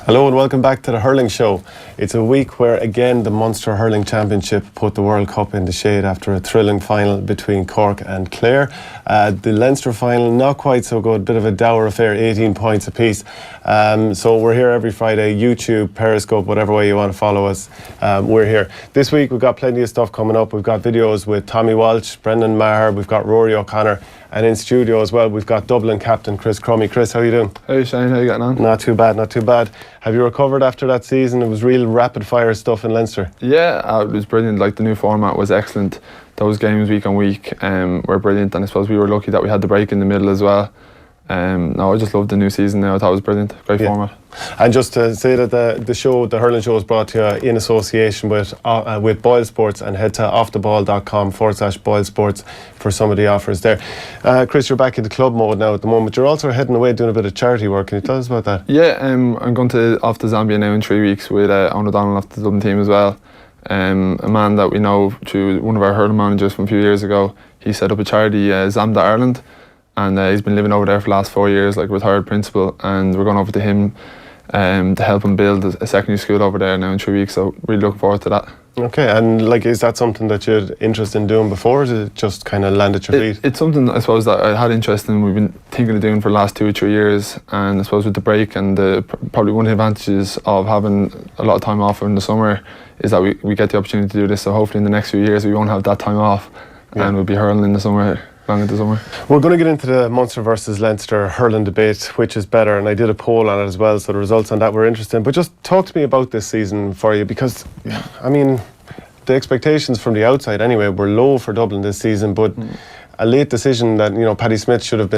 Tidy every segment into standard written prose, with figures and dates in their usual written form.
Hello and welcome back to the Hurling Show. It's a week where again the Munster Hurling Championship put the World Cup in the shade after a thrilling final between Cork and Clare. The Leinster final not quite so good, bit of a dour affair, 18 points apiece. So we're here every Friday, YouTube, Periscope, whatever way you want to follow us, we're here. This week we've got plenty of stuff coming up. We've got videos with Tommy Walsh, Brendan Maher, we've got Rory O'Connor, and in studio as well we've got Dublin captain Chris Crummey. Chris, how are you doing? Hey Shane, how you getting on? Not too bad, not too bad. Have you recovered after that season? It was real rapid fire stuff in Leinster. Yeah, it was brilliant. Like, the new format was excellent. Those games week on week were brilliant, and I suppose we were lucky that we had the break in the middle as well. No, I just loved the new season now. I thought it was brilliant. Great format. And just to say that the Hurling Show is brought to you in association with Boyle Sports, and head to offtheball.com/Boyle Sports for some of the offers there. Chris, you're back into club mode now at the moment. You're also heading away doing a bit of charity work. Can you tell us about that? Yeah, I'm going off to Zambia now in 3 weeks with Owen O'Donnell off the Dublin team as well. A man that we know through one of our hurling managers from a few years ago. He set up a charity, Zamda Ireland, and he's been living over there for the last 4 years, like a retired principal, and we're going over to him to help him build a secondary school over there now in 3 weeks, so really looking forward to that. Okay, and like, is that something that you had interest in doing before, or did it just kind of land at your feet? It's something, I suppose, that I had interest in. We've been thinking of doing for the last 2 or 3 years, and I suppose with the break and probably one of the advantages of having a lot of time off in the summer is that we get the opportunity to do this, so hopefully in the next few years we won't have that time off, and we'll be hurling in the summer. We're going to get into the Munster versus Leinster hurling debate, which is better, and I did a poll on it as well, so the results on that were interesting. But just talk to me about this season for you, because I mean, the expectations from the outside anyway were low for Dublin this season, but a late decision that, you know, Paddy Smith there should have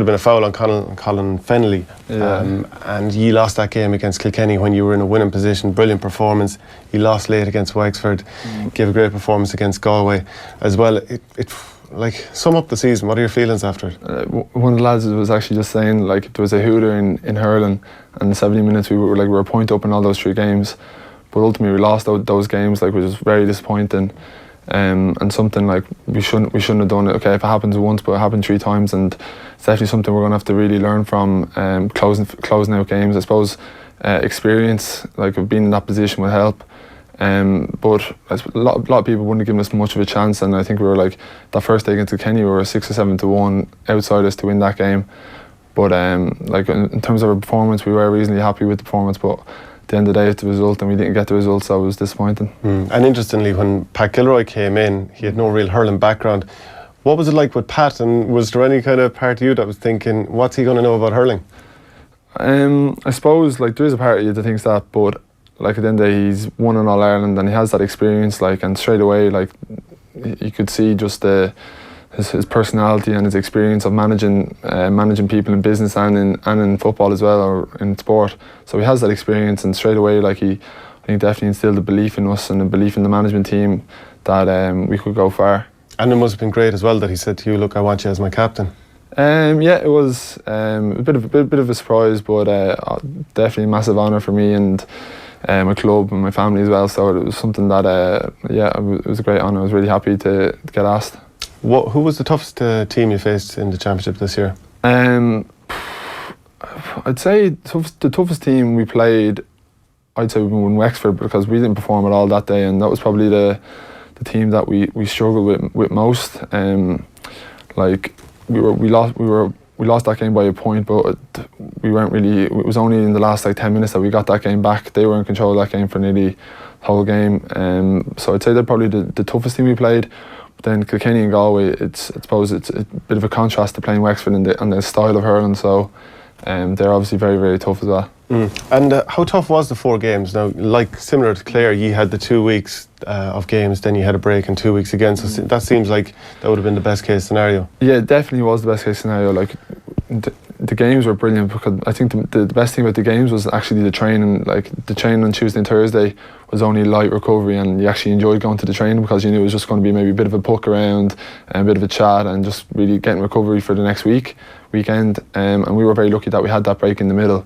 been a foul on Colin Fennelly, and you lost that game against Kilkenny when you were in a winning position. Brilliant performance. You lost late against Wexford, gave a great performance against Galway as well. Like, sum up the season. What are your feelings after it? One of the lads was actually just saying, like, there was a hooter in hurling, and in 70 minutes we were a point up in all those 3 games, but ultimately we lost those games, like, which was very disappointing, and something like we shouldn't have done it. Okay, if it happens once, but it happened 3 times, and it's definitely something we're going to have to really learn from. Closing out games, I suppose. Experience, like, of being in that position, will help. But a lot of people wouldn't have given us much of a chance, and I think we were, like, that first day against Kilkenny, we were 6 or 7 to 1 outsiders to win that game. But like, in terms of our performance, we were reasonably happy with the performance, but at the end of the day it's the result, and we didn't get the result, so it was disappointing. And interestingly, when Pat Gilroy came in, he had no real hurling background. What was it like with Pat, and was there any kind of part of you that was thinking, what's he going to know about hurling? I suppose, like, there is a part of you that thinks that, but like, at the end of the day, he's won in All-Ireland and he has that experience, like, and straight away, like, you could see just his personality and his experience of managing people in business and in football as well, or in sport. So he has that experience, and straight away, like, I think definitely instilled a belief in us and a belief in the management team that we could go far. And it must have been great as well that he said to you, look, I want you as my captain. Yeah, it was a bit of a surprise, but definitely a massive honour for me and my club and my family as well. So it was something that, it was a great honour. I was really happy to get asked. Who was the toughest team you faced in the championship this year? I'd say the toughest team we played, I'd say we won Wexford, because we didn't perform at all that day, and that was probably the team that we struggled with most. Like, we lost that game by a point, but we weren't really. It was only in the last, like, 10 minutes that we got that game back. They were in control of that game for nearly the whole game. So I'd say they're probably the toughest team we played. But then Kilkenny and Galway, I suppose it's a bit of a contrast to playing Wexford and the style of hurling. So they're obviously very, very tough as well. And how tough was the 4 games? Now, like, similar to Clare, you had the 2 weeks of games, then you had a break and 2 weeks again. So that seems like that would have been the best case scenario. Yeah, it definitely was the best case scenario. Like, the games were brilliant, because I think the best thing about the games was actually the training. Like, the training on Tuesday and Thursday was only light recovery, and you actually enjoyed going to the training because you knew it was just going to be maybe a bit of a puck around and a bit of a chat and just really getting recovery for the next weekend. And we were very lucky that we had that break in the middle.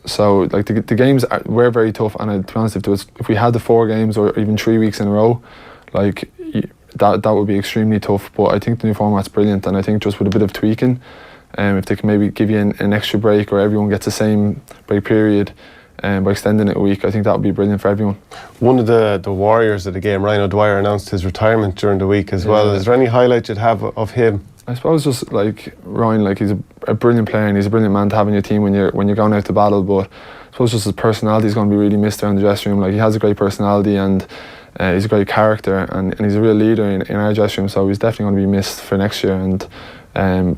So, like, the games were very tough, and to be honest, if we had the 4 games or even 3 weeks in a row, like, that would be extremely tough. But I think the new format's brilliant, and I think just with a bit of tweaking, If they can maybe give you an extra break, or everyone gets the same break period, by extending it a week, I think that would be brilliant for everyone. One of the warriors of the game, Dwyer, announced his retirement during the week as well. Is there any highlight you'd have of him? I suppose just like Ryan, like he's a brilliant player and he's a brilliant man to have in your team when you're going out to battle. But I suppose just his personality is going to be really missed around the dressing room. Like, he has a great personality and he's a great character, and he's a real leader in our dressing room. So he's definitely going to be missed for next year, and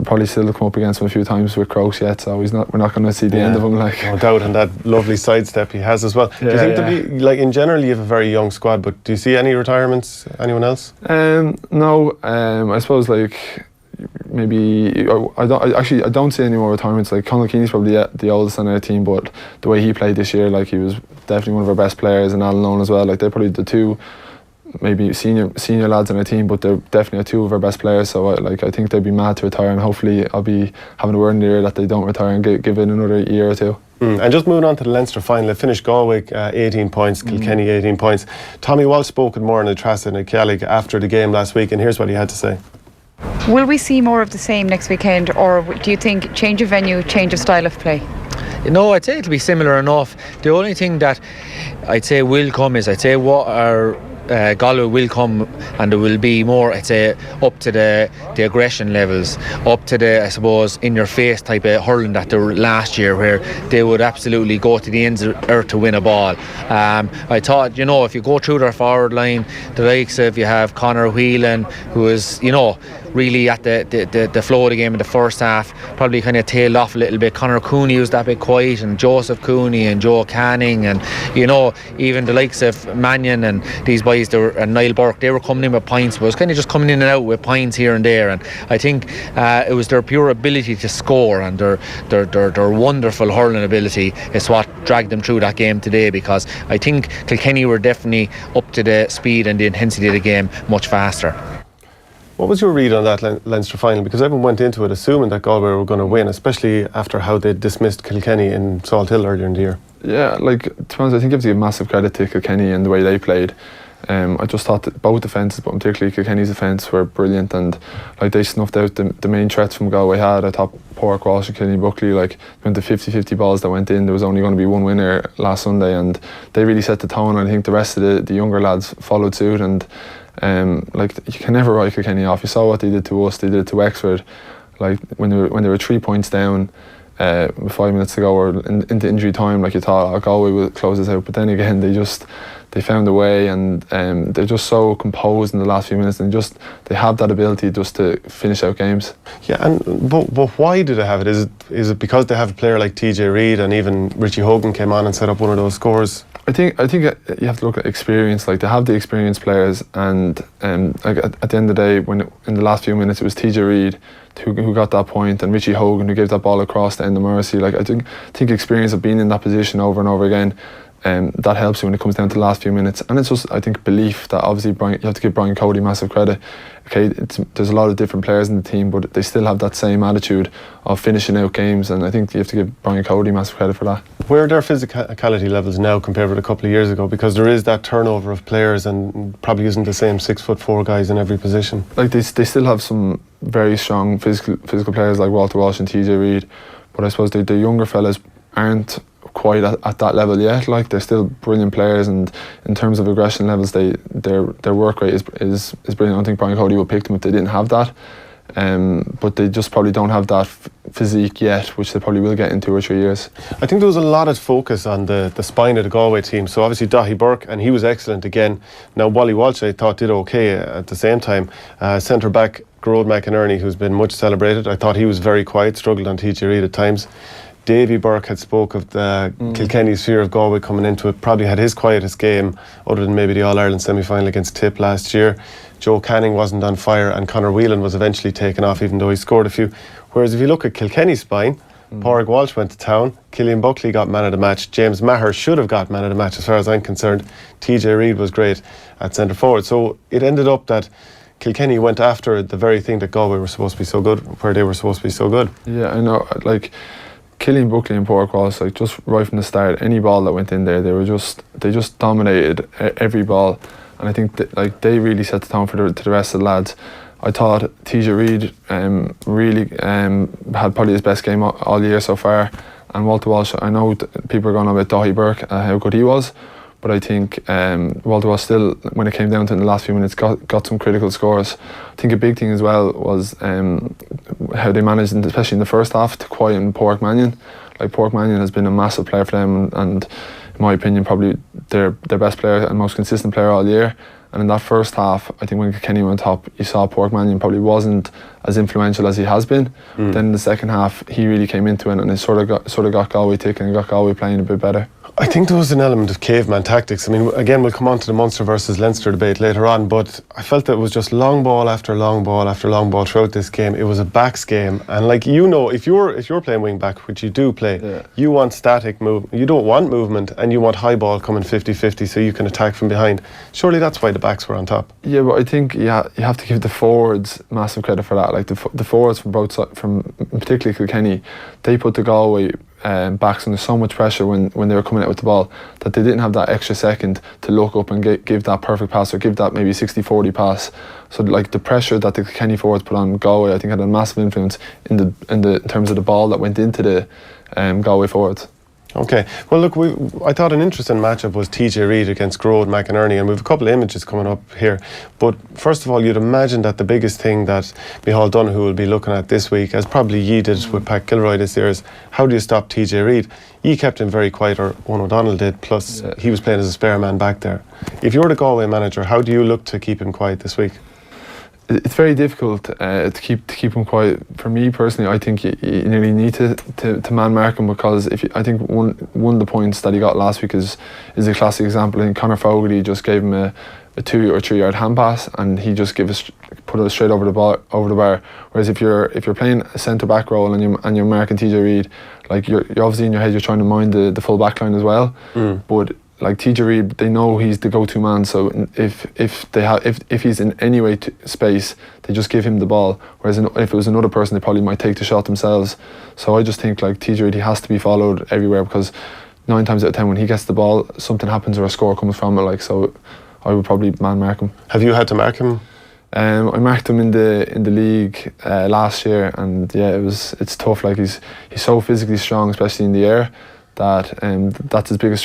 probably still come up against him a few times with Croaks yet. So we're not going to see the end of him. Like, no doubt, and that lovely sidestep he has as well. Do you think there'll be, like, in general, you have a very young squad, but do you see any retirements? Anyone else? No. I suppose like, maybe I don't see any more retirements. Like, Conor Keane's probably the oldest on our team, but the way he played this year, like, he was definitely one of our best players, and Alan Lone as well. Like, they're probably the two maybe senior lads on our team, but they're definitely two of our best players. So I think they'd be mad to retire, and hopefully I'll be having a word in the ear that they don't retire and give it another year or two. And just moving on to the Leinster final, they finished Galway 18 points, Kilkenny 18 points. Tommy Walsh spoke with Maher and Trasa and Kelly after the game last week, and here's what he had to say. Will we see more of the same next weekend, or do you think change of venue, change of style of play? No, I'd say it'll be similar enough. The only thing that I'd say will come is, I'd say what our Galway will come, and there will be more, I'd say, up to the aggression levels, up to the, I suppose, in your face type of hurling that they were last year, where they would absolutely go to the ends of the earth to win a ball. I thought, if you go through their forward line, the likes of, you have Conor Whelan, who is, really at the flow of the game in the first half, probably kind of tailed off a little bit. Conor Cooney was that bit quiet, and Joseph Cooney and Joe Canning, and even the likes of Mannion and these boys, and Niall Burke, they were coming in with points, but it was kind of just coming in and out with points here and there. And I think it was their pure ability to score and their wonderful hurling ability is what dragged them through that game today, because I think Kilkenny were definitely up to the speed and the intensity of the game much faster. What was your read on that Leinster final? Because everyone went into it assuming that Galway were going to win, especially after how they dismissed Kilkenny in Salt Hill earlier in the year. Yeah, like, to be honest, I think you have to give massive credit to Kilkenny and the way they played. I just thought that both defences, but particularly Kilkenny's defence, were brilliant, and like, they snuffed out the main threats from Galway had. I thought Pork, Walsh and Kilkenny Buckley, like, went to 50-50 balls that went in. There was only going to be one winner last Sunday, and they really set the tone, and I think the rest of the younger lads followed suit. And like, you can never write Kilkenny off. You saw what they did to us, they did it to Wexford. Like, when they were 3 points down with 5 minutes to go, or into injury time, like, you thought, Galway will close this out, but then again they found a way, and they're just so composed in the last few minutes, and they have that ability just to finish out games. Yeah, but why do they have it? Is it because they have a player like TJ Reid, and even Richie Hogan came on and set up one of those scores? I think you have to look at experience. Like, they have the experienced players, and like, at the end of the day, in the last few minutes, it was TJ Reid who got that point, and Richie Hogan who gave that ball across the end of mercy. Like, I think experience of being in that position over and over again, that helps you when it comes down to the last few minutes. And it's just, I think, belief that obviously you have to give Brian Cody massive credit. Okay, there's a lot of different players in the team, but they still have that same attitude of finishing out games, and I think you have to give Brian Cody massive credit for that. Where are their physicality levels now compared with a couple of years ago? Because there is that turnover of players, and probably isn't the same 6'4" guys in every position. Like, they still have some very strong physical players like Walter Walsh and TJ Reid, but I suppose the younger fellas aren't quite at that level yet. Like, they're still brilliant players, and in terms of aggression levels, their work rate is brilliant. I don't think Brian Cody would pick them if they didn't have that, but they just probably don't have that physique yet, which they probably will get in 2 or 3 years. I think there was a lot of focus on the spine of the Galway team. So obviously Daithí Burke, and he was excellent again. Now Wally Walsh, I thought, did okay at the same time. Centre back Gerard McInerney, who's been much celebrated, I thought he was very quiet, struggled on TJ Reid at times. Davy Burke had spoke of the Kilkenny's fear of Galway coming into it, probably had his quietest game other than maybe the All-Ireland semi-final against Tip last year. Joe Canning wasn't on fire, and Conor Whelan was eventually taken off, even though he scored a few. Whereas if you look at Kilkenny's spine, Pádraig Walsh went to town, Cillian Buckley got man of the match, James Maher should have got man of the match as far as I'm concerned, TJ Reid was great at centre forward. So it ended up that Kilkenny went after the very thing that Galway were supposed to be so good, where they were supposed to be so good. Yeah, I know, like, Cillian Buckley and Pádraig Walsh, like, just right from the start, any ball that went in there, they just dominated every ball, and I think that, like, they really set the tone for the rest of the lads. I thought TJ Reid really had probably his best game all year so far, and Walter Walsh, I know people are going on about Daithí Burke, how good he was, but I think Walter Walsh still, when it came down to in the last few minutes, got some critical scores. I think a big thing as well was how they managed, especially in the first half, to quieten Pádraig Mannion. Like, Pádraig Mannion has been a massive player for them, and in my opinion probably their best player and most consistent player all year. And in that first half, I think when Kilkenny went top, you saw Pádraig Mannion probably wasn't as influential as he has been. Then in the second half, he really came into it, and it sort of got Galway ticking and got Galway playing a bit better. I think there was an element of caveman tactics. I mean, again, we'll come on to the Munster versus Leinster debate later on, but I felt that it was just long ball after long ball after long ball throughout this game. It was a backs game, and like, you know, if you're playing wing back, which you do play, you want static movement. You don't want movement, and you want high ball coming 50-50 so you can attack from behind. Surely that's why the backs were on top. Yeah, but I think you have to give the forwards massive credit for that. Like, the forwards from both sides, from particularly Kilkenny, they put the Galway backs under so much pressure when they were coming out with the ball, that they didn't have that extra second to look up and give that perfect pass, or give that maybe 60-40 pass. So like, the pressure that the Kilkenny forwards put on Galway, I think, had a massive influence in terms of the ball that went into the Galway forwards. Okay, well look, I thought an interesting matchup was TJ Reid against Grode McInerney, and we have a couple of images coming up here. But first of all, you'd imagine that the biggest thing that Micheál Donoghue will be looking at this week, as probably ye did with Pat Kilroy this year, is how do you stop TJ Reid? Ye kept him very quiet, or Owen O'Donnell did, plus he was playing as a spare man back there. If you're the Galway manager, how do you look to keep him quiet this week? It's very difficult to keep him quiet. For me personally, I think you nearly need to man mark him, because I think one of the points that he got last week is a classic example. And Conor Fogarty just gave him a 2 or 3 yard hand pass, and he just put it straight over the bar. Whereas if you're playing a centre back role and you're marking TJ Reid, like, you're obviously in your head, you're trying to mind the full back line as well. But like, TJ Reid, they know he's the go-to man, so if he's in any way space, they just give him the ball. Whereas if it was another person, they probably might take the shot themselves. So I just think, like, TJ Reid, he has to be followed everywhere, because 9 times out of 10 when he gets the ball, something happens or a score comes from it. Like, so I would probably man mark him. Have you had to mark him? I marked him in the league last year, and yeah, it's tough. Like, he's so physically strong, especially in the air, that's his biggest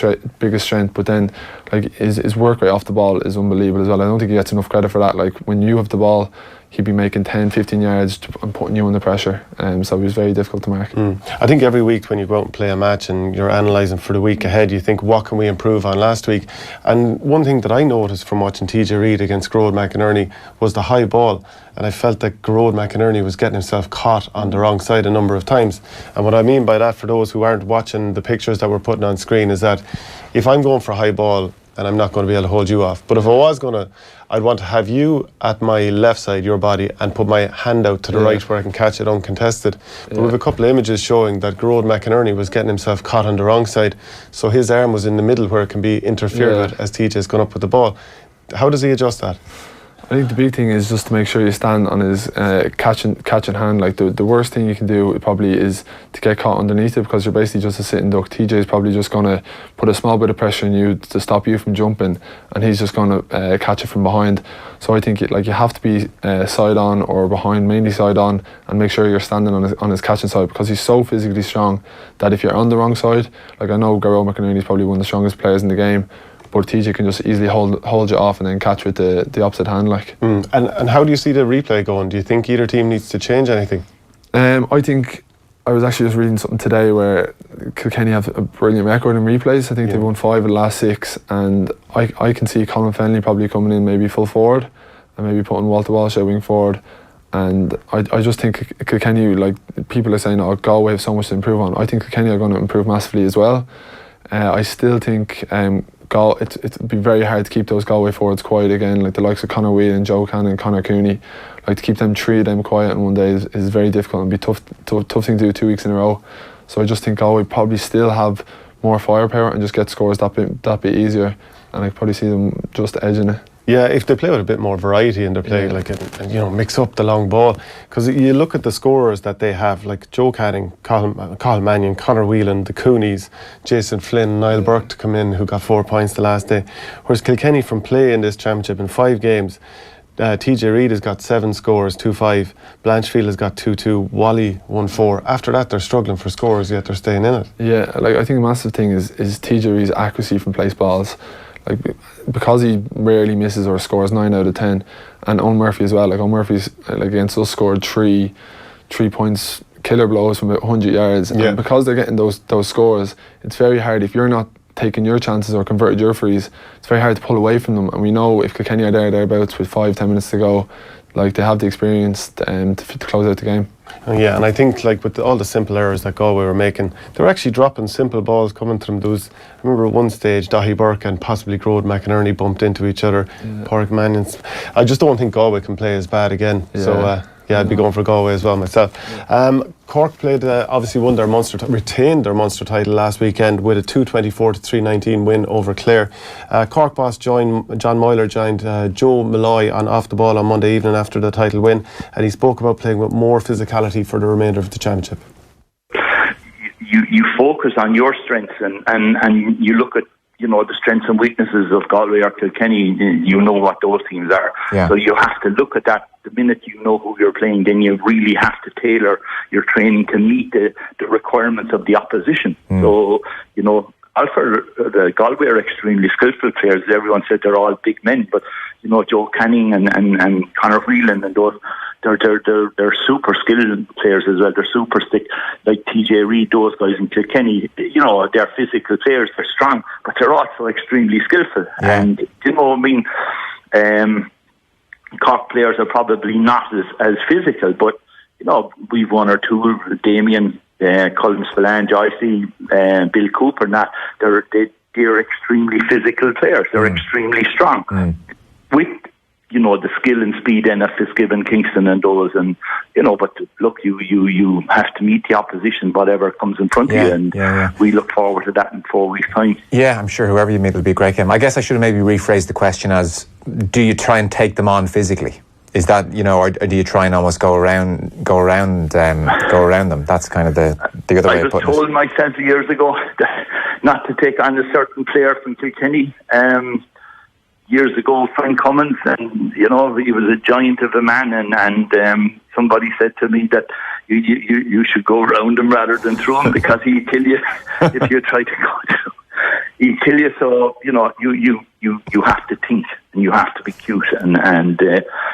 strength. But then, like, his work rate off the ball is unbelievable as well. I don't think he gets enough credit for that. Like, when you have the ball, he'd be making 10-15 yards and putting you under pressure, so he was very difficult to mark. I think every week when you go out and play a match and you're analysing for the week ahead, you think, what can we improve on last week? And one thing that I noticed from watching TJ Reid against Grode McInerney was the high ball, and I felt that Grode McInerney was getting himself caught on the wrong side a number of times. And what I mean by that, for those who aren't watching the pictures that we're putting on screen, is that if I'm going for a high ball, and I'm not going to be able to hold you off, but if I was going to, I'd want to have you at my left side, your body, and put my hand out to the right where I can catch it uncontested. But we have a couple of images showing that Grode McInerney was getting himself caught on the wrong side, so his arm was in the middle where it can be interfered with as TJ's gone up with the ball. How does he adjust that? I think the big thing is just to make sure you stand on his catching hand. Like, the worst thing you can do probably is to get caught underneath it, because you're basically just a sitting duck. TJ is probably just going to put a small bit of pressure on you to stop you from jumping, and he's just going to catch it from behind. So I think you have to be side on or behind, mainly side on, and make sure you're standing on his catching side, because he's so physically strong that if you're on the wrong side, like, I know Garrod McInerney is probably one of the strongest players in the game, but TJ can just easily hold you off and then catch with the opposite hand. Like. And how do you see the replay going? Do you think either team needs to change anything? I think, I was actually just reading something today where Kilkenny have a brilliant record in replays. I think they've won 5 of the last 6, and I can see Colin Fennelly probably coming in maybe full forward and maybe putting Walter Walsh at wing forward. And I just think Kilkenny, like, people are saying, oh, Galway have so much to improve on. I think Kilkenny are going to improve massively as well. I still think it'd be very hard to keep those Galway forwards quiet again, like the likes of Conor Whelan, Joe Cannon, Conor Cooney. Like, to keep them 3 of them quiet in one day is very difficult, and be tough thing to do 2 weeks in a row. So I just think Galway probably still have more firepower and just get scores that bit easier, and I probably see them just edging it. Yeah, if they play with a bit more variety in their play, like, and mix up the long ball, because you look at the scorers that they have, like Joe Canning, Cathal Mannion, Conor Whelan, the Coonies, Jason Flynn, Niall Burke to come in, who got 4 points the last day. Whereas Kilkenny, from play in this championship in 5 games, TJ Reid has got 7 scores, 2-5. Blanchfield has got 2-2. Wally 1-4. After that, they're struggling for scores, yet they're staying in it. Yeah, like I think the massive thing is TJ Reid's accuracy from place balls. Like, because he rarely misses or scores 9 out of 10, and Owen Murphy as well. Like, Owen Murphy's against us scored 3 points, killer blows from about 100 yards, and because they're getting those scores, it's very hard if you're not taking your chances or converted your frees. It's very hard to pull away from them, and we know if Kilkenny are thereabouts with 5-10 minutes to go, like, they have the experience to close out the game. Yeah, and I think like with all the simple errors that Galway were making, they were actually dropping simple balls coming to them. There was, I remember at one stage, Dahi Burke and possibly Grode McInerney bumped into each other. Pádraig Mannions. I just don't think Galway can play as bad again. So I'd be going for Galway as well myself. Cork played, obviously won their retained their Munster title last weekend with a 224-319 win over Clare. Cork boss John Meyler joined Joe Malloy on Off the Ball on Monday evening after the title win, and he spoke about playing with more physicality for the remainder of the championship. You focus on your strengths and you look at the strengths and weaknesses of Galway or Kilkenny. You know what those teams are. So you have to look at that. The minute you know who you're playing, then you really have to tailor your training to meet the requirements of the opposition. So, the Galway are extremely skillful players. Everyone said they're all big men, but Joe Canning and Conor Whelan and those, they're super skilled players as well. They're super stick, like TJ Reid, those guys in Kilkenny. They're physical players. They're strong, but they're also extremely skillful. And Cork players are probably not as physical, but we've one or two, Damien, Colin Spillane, Joycey, Bill Cooper, and that they're extremely physical players. They're extremely strong with the skill and speed of Fitzgibbon, Kingston, and those, and but look, you have to meet the opposition, whatever comes in front of you, and we look forward to that in 4 weeks' time. Yeah, I'm sure whoever you meet will be a great game. I guess I should have maybe rephrased the question as: do you try and take them on physically? Is that or do you try and almost go around them? That's kind of the other way of putting it. I was told myself years ago not to take on a certain player from Kilkenny. Years ago, Frank Cummins, and he was a giant of a man, and somebody said to me that you should go around him rather than through him, because he'd kill you if you try to go through. He'd kill you. So you have to think, and you have to be cute, and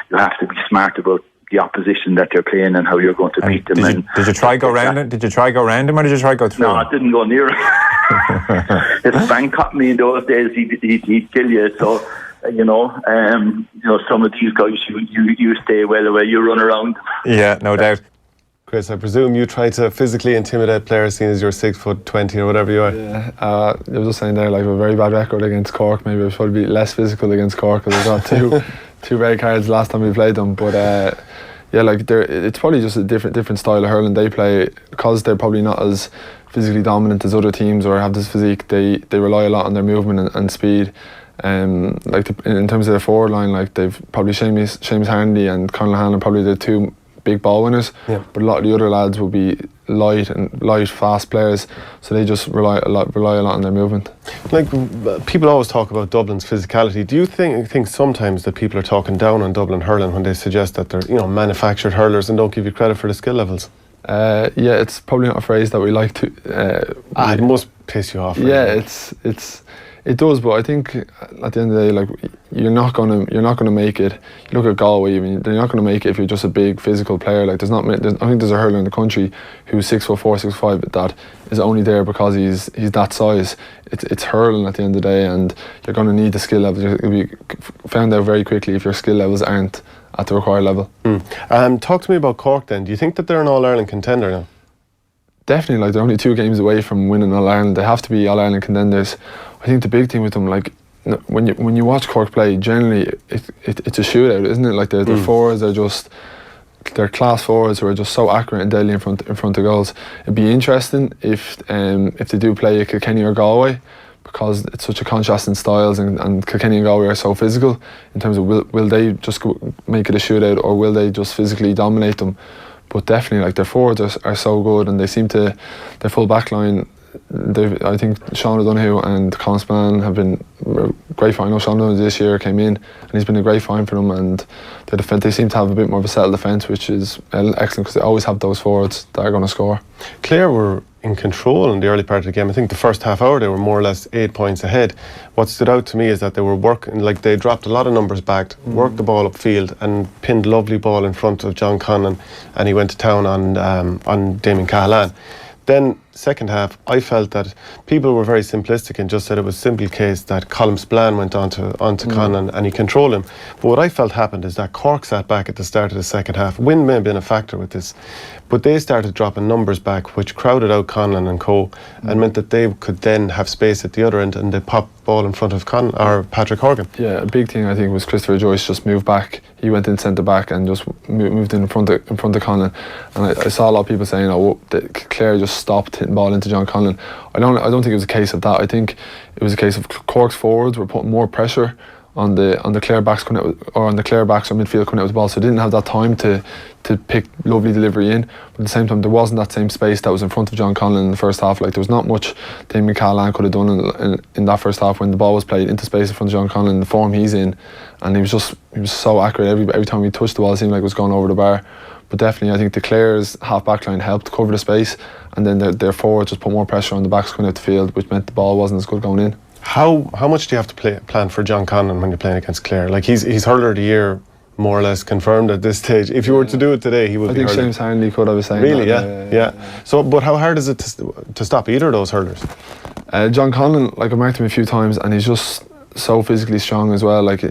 you have to be smart about the opposition that you're playing and how you're going to beat them. Did you try go round him? Did you try go round him, or did you try go through him? No, I didn't go near him. If Frank caught me in those days, he'd kill you. So some of these guys, you stay well away. You run around. Yeah, no doubt. Chris, I presume you try to physically intimidate players, seeing as you're 6'20" or whatever you are. Yeah, I was just saying there, like, a very bad record against Cork. Maybe I should probably be less physical against Cork, because I got two red cards last time we played them. But it's probably just a different style of hurling they play, because they're probably not as physically dominant as other teams or have this physique. They rely a lot on their movement and speed. In terms of their forward line, like, they've probably Seamus Handy and Conor Hanlon, probably the two big ball winners, but a lot of the other lads will be light, fast players, so they just rely a lot on their movement. Like, people always talk about Dublin's physicality. Do you think sometimes that people are talking down on Dublin hurling when they suggest that they're manufactured hurlers and don't give you credit for the skill levels? It's probably not a phrase that we like to. It must piss you off. Yeah, it does, but I think at the end of the day, like, you're not gonna make it. You look at Galway, even, they're not gonna make it if you're just a big physical player. Like, I think there's a hurler in the country who's 6'4", 6'5", that is only there because he's that size. It's hurling at the end of the day, and you're gonna need the skill levels. You'll be found out very quickly if your skill levels aren't at the required level. Talk to me about Cork then. Do you think that they're an All-Ireland contender now? Definitely, like, they're only 2 games away from winning All-Ireland. They have to be All-Ireland contenders. I think the big thing with them, like, when you watch Cork play, generally it's a shootout, isn't it? Like, their forwards they're class forwards who are just so accurate and deadly in front of goals. It'd be interesting if they do play a Kilkenny or Galway, because it's such a contrast in styles, and Kilkenny and Galway are so physical, in terms of will they just make it a shootout, or will they just physically dominate them? But definitely, like, their forwards are so good, and they seem to, their full back line I think Sean O'Donoghue and Colin Spillane have been great find. I know Sean O'Donoghue this year came in and he's been a great find for them, and they seem to have a bit more of a settled defence, which is excellent because they always have those forwards that are going to score. Clare were in control in the early part of the game. I think the first half hour they were more or less 8 points ahead. What stood out to me is that they were working, like they dropped a lot of numbers back, worked the ball upfield and pinned lovely ball in front of John Conlon, and he went to town on Damien Cahalane. Then second half, I felt that people were very simplistic and just said it was a simple case that Colin Spillane went onto Conlon and he controlled him. But what I felt happened is that Cork sat back at the start of the second half. Wind may have been a factor with this, but they started dropping numbers back, which crowded out Conlon and co, and meant that they could then have space at the other end, and they popped ball in front of Patrick Horgan. Yeah, a big thing I think was Christopher Joyce just moved back. He went in centre back and just moved in front of Conlon. And I saw a lot of people saying, "Oh, Clare just stopped hitting ball into John Conlon." I don't think it was a case of that. I think it was a case of Cork's forwards were putting more pressure on the Clare backs coming out, or on the Clare backs or midfield coming out with the ball, so they didn't have that time to pick lovely delivery in. But at the same time, there wasn't that same space that was in front of John Conlon in the first half. Like there was not much Damien Cahalane could have done in that first half when the ball was played into space in front of John Conlon, the form he's in, and he was so accurate every time he touched the ball. It seemed like it was going over the bar. But definitely, I think the Clare's half back line helped cover the space, and then their forwards just put more pressure on the backs coming out the field, which meant the ball wasn't as good going in. How much do you have to plan for John Conlon when you're playing against Clare? Like he's hurler of the year, more or less confirmed at this stage. If you were to do it today, he would be hurler. I think Seamus Hanley could have been saying really, that. Yeah. So, but how hard is it to stop either of those hurlers? John Conlon, like I marked him a few times, and he's just so physically strong as well. Like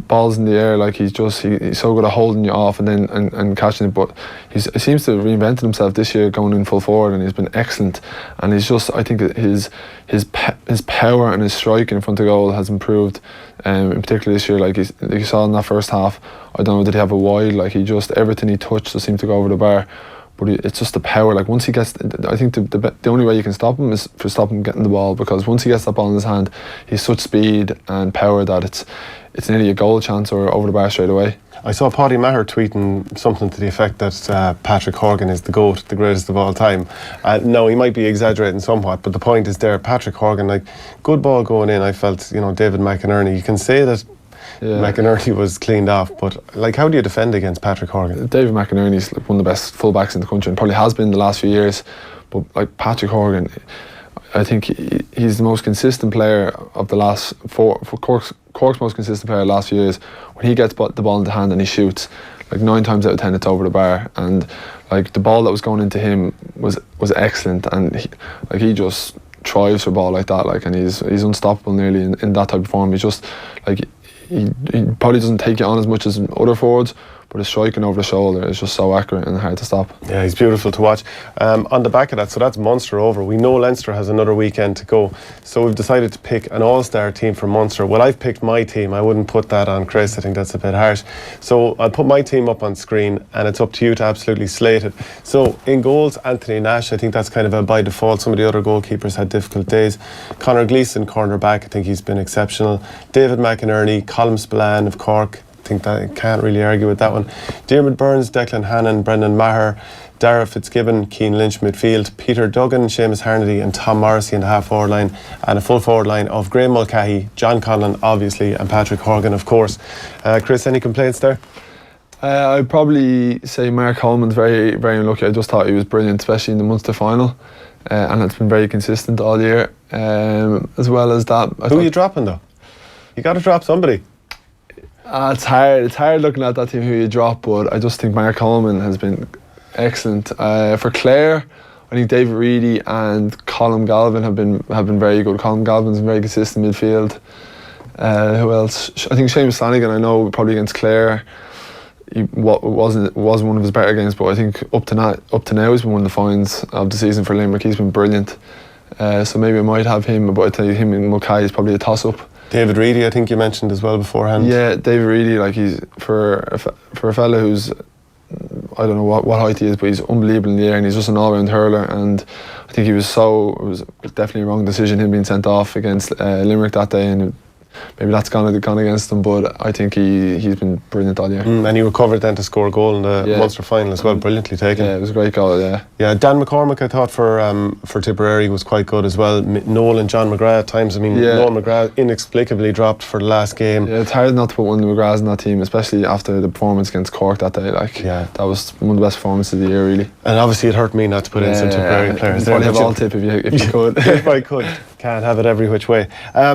balls in the air, like he's so good at holding you off and then and catching it. But he seems to have reinvented himself this year, going in full forward, and he's been excellent. And he's just, I think his power and his strike in front of goal has improved, in particular this year. Like you saw in that first half, I don't know, did he have a wide? Like he just, everything he touched just seemed to go over the bar. But it's just the power. Like once he gets, I think the only way you can stop him is for stop him getting the ball, because once he gets that ball in his hand, he's such speed and power that it's nearly a goal chance or over the bar straight away. I saw Paddy Maher tweeting something to the effect that Patrick Horgan is the GOAT, the greatest of all time. No, he might be exaggerating somewhat, but the point is there. Patrick Horgan, like good ball going in. I felt, David McInerney. You can say that. Yeah. McInerney was cleaned off, but like, how do you defend against Patrick Horgan? David McInerney's like one of the best full-backs in the country, and probably has been the last few years. But like Patrick Horgan, I think he's the most consistent player of the last Cork's most consistent player of the last few years. When he gets the ball in the hand and he shoots, like 9 times out of 10 it's over the bar, and like the ball that was going into him was excellent, and he just thrives for a ball like that. Like, and he's unstoppable nearly in that type of form. He's just like. He probably doesn't take it on as much as other forwards, but his striking over the shoulder is just so accurate and hard to stop. Yeah, he's beautiful to watch. On the back of that, so that's Munster over. We know Leinster has another weekend to go, so we've decided to pick an all-star team for Munster. Well, I've picked my team. I wouldn't put that on Chris. I think that's a bit harsh. So I'll put my team up on screen, and it's up to you to absolutely slate it. So in goals, Anthony Nash. I think that's kind of a by default. Some of the other goalkeepers had difficult days. Conor Gleeson, cornerback. I think he's been exceptional. David McInerney, Colin Spillane of Cork. I think that I can't really argue with that one. Diarmaid Byrnes, Declan Hannon, Brendan Maher, Dara Fitzgibbon, Keane Lynch midfield, Peter Duggan, Seamus Harnedy and Tom Morrissey in the half forward line, and a full forward line of Graham Mulcahy, John Conlon obviously, and Patrick Horgan of course. Chris, any complaints there? I'd probably say Mark Holman's very, very unlucky. I just thought he was brilliant, especially in the Munster final, and it's been very consistent all year. As well as that, who are you dropping though? You got to drop somebody. It's hard looking at that team who you drop, but I just think Mark Coleman has been excellent. For Clare, I think David Reid and Colm Galvin have been very good. Colm Galvin's been very consistent midfield. Who else? I think Seamus Flanagan, I know probably against Clare, wasn't one of his better games, but I think up to now he's been one of the finds of the season for Limerick. He's been brilliant. So maybe I might have him, but I tell you, him and Mulcahy is probably a toss-up. David Reid, I think you mentioned as well beforehand. Yeah, David Reid, like he's for a fella who's, I don't know what height he is, but he's unbelievable in the air, and he's just an all-round hurler. And I think it was definitely a wrong decision him being sent off against Limerick that day, and maybe that's gone against him, but I think he's been brilliant all year. And he recovered then to score a goal in the Munster final as well, brilliantly taken. Yeah, it was a great goal, Yeah, Dan McCormick, I thought for Tipperary was quite good as well. Noel and John McGrath at times, I mean, Noel McGrath inexplicably dropped for the last game. Yeah, it's hard not to put one of the McGraths in that team, especially after the performance against Cork that day. That was one of the best performances of the year, really. And obviously it hurt me not to put in some Tipperary players. You'd probably have all tip if you could. If I could. Can't have it every which way.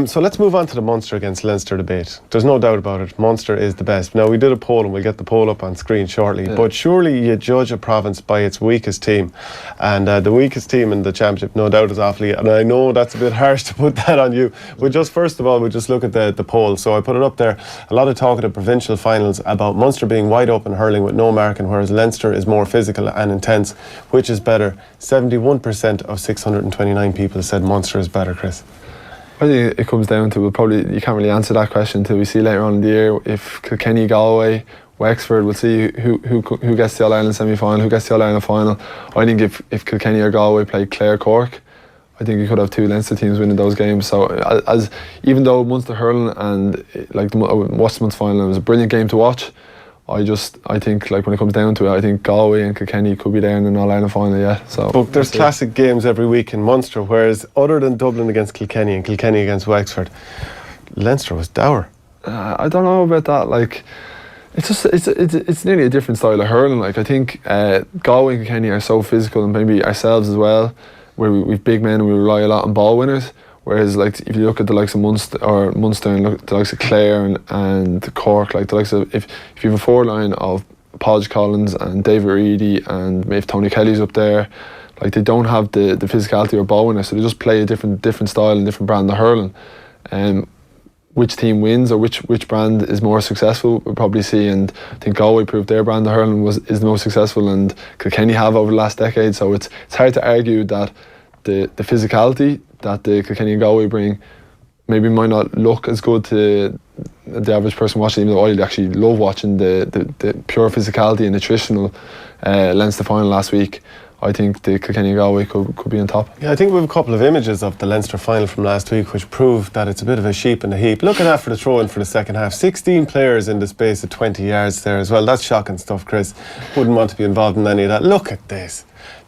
So let's move on to the Munster against Leinster debate. There's no doubt about it. Munster is the best. Now, we did a poll and we'll get the poll up on screen shortly, but surely you judge a province by its weakest team. And the weakest team in the championship, no doubt, is Offaly. And I know that's a bit harsh to put that on you. But just first of all, we'll just look at the poll. So I put it up there. A lot of talk at the provincial finals about Munster being wide open hurling with no marking, whereas Leinster is more physical and intense. Which is better? 71% of 629 people said Munster is better, Chris. I think it comes down to, you can't really answer that question until we see later on in the year if Kilkenny, Galway, Wexford, we'll see who gets the All-Ireland semi-final, who gets the All-Ireland final. I think if Kilkenny or Galway play Clare, Cork, I think you could have two Leinster teams winning those games. So even though Munster hurling and the Westmonth final was a brilliant game to watch, I think when it comes down to it, I think Galway and Kilkenny could be there in an All-Ireland final, So but there's classic games every week in Munster, whereas other than Dublin against Kilkenny and Kilkenny against Wexford, Leinster was dour. I don't know about that. It's nearly a different style of hurling. I think Galway and Kilkenny are so physical, and maybe ourselves as well, where we've big men and we rely a lot on ball winners. Whereas, if you look at the likes of Munster and look at the likes of Clare and Cork, the likes of if you have a four line of Podge Collins and David Reid and if Tony Kelly's up there, they don't have the physicality or ball winner, so they just play a different style and different brand of hurling. Which team wins or which brand is more successful, we'll probably see. And I think Galway proved their brand of hurling is the most successful, and Kilkenny have over the last decade. So it's hard to argue that the physicality that the Kilkenny and Galway bring maybe might not look as good to the average person watching, even though I actually love watching the pure physicality and nutritional Leinster final last week. I think the Kilkenny and Galway could be on top. Yeah, I think we have a couple of images of the Leinster final from last week which prove that it's a bit of a sheep in a heap. Look at that for the throw-in for the second half. 16 players in the space of 20 yards there as well. That's shocking stuff, Chris. Wouldn't want to be involved in any of that. Look at this.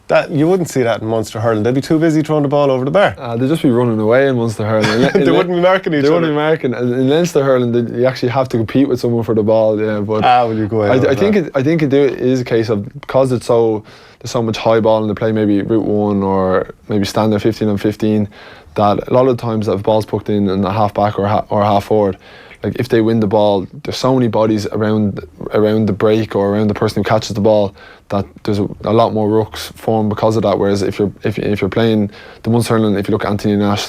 That you wouldn't see that in Munster hurling. They'd be too busy throwing the ball over the bar. They'd just be running away in Munster hurling. They wouldn't be marking each other. They wouldn't be marking. In Leinster hurling, you actually have to compete with someone for the ball. Yeah, but will you go ahead? I think it is a case of, because there's so much high ball in the play, maybe route one or maybe stand there 15 on 15, that a lot of the times that if ball's poked in a half back or half forward, if they win the ball, there's so many bodies around the break or around the person who catches the ball that there's a lot more rucks formed because of that. Whereas if you're playing the Munster hurling, if you look at Anthony Nash,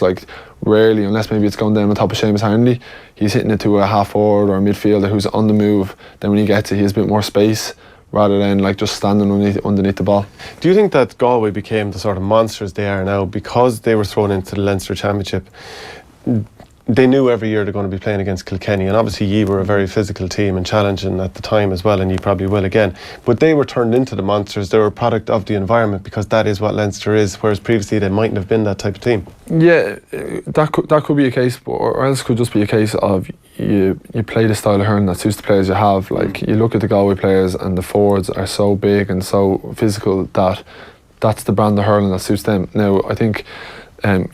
rarely, unless maybe it's going down on top of Seamus Harnley, he's hitting it to a half forward or a midfielder who's on the move. Then when he gets it, he has a bit more space rather than just standing underneath the ball. Do you think that Galway became the sort of monsters they are now because they were thrown into the Leinster Championship? They knew every year they're going to be playing against Kilkenny, and obviously ye were a very physical team and challenging at the time as well, and you probably will again. But they were turned into the monsters. They were a product of the environment because that is what Leinster is, whereas previously they mightn't have been that type of team. Yeah, that could be a case, or else could just be a case of you play the style of hurling that suits the players you have. You look at the Galway players and the forwards are so big and so physical that's the brand of hurling that suits them. Now, I think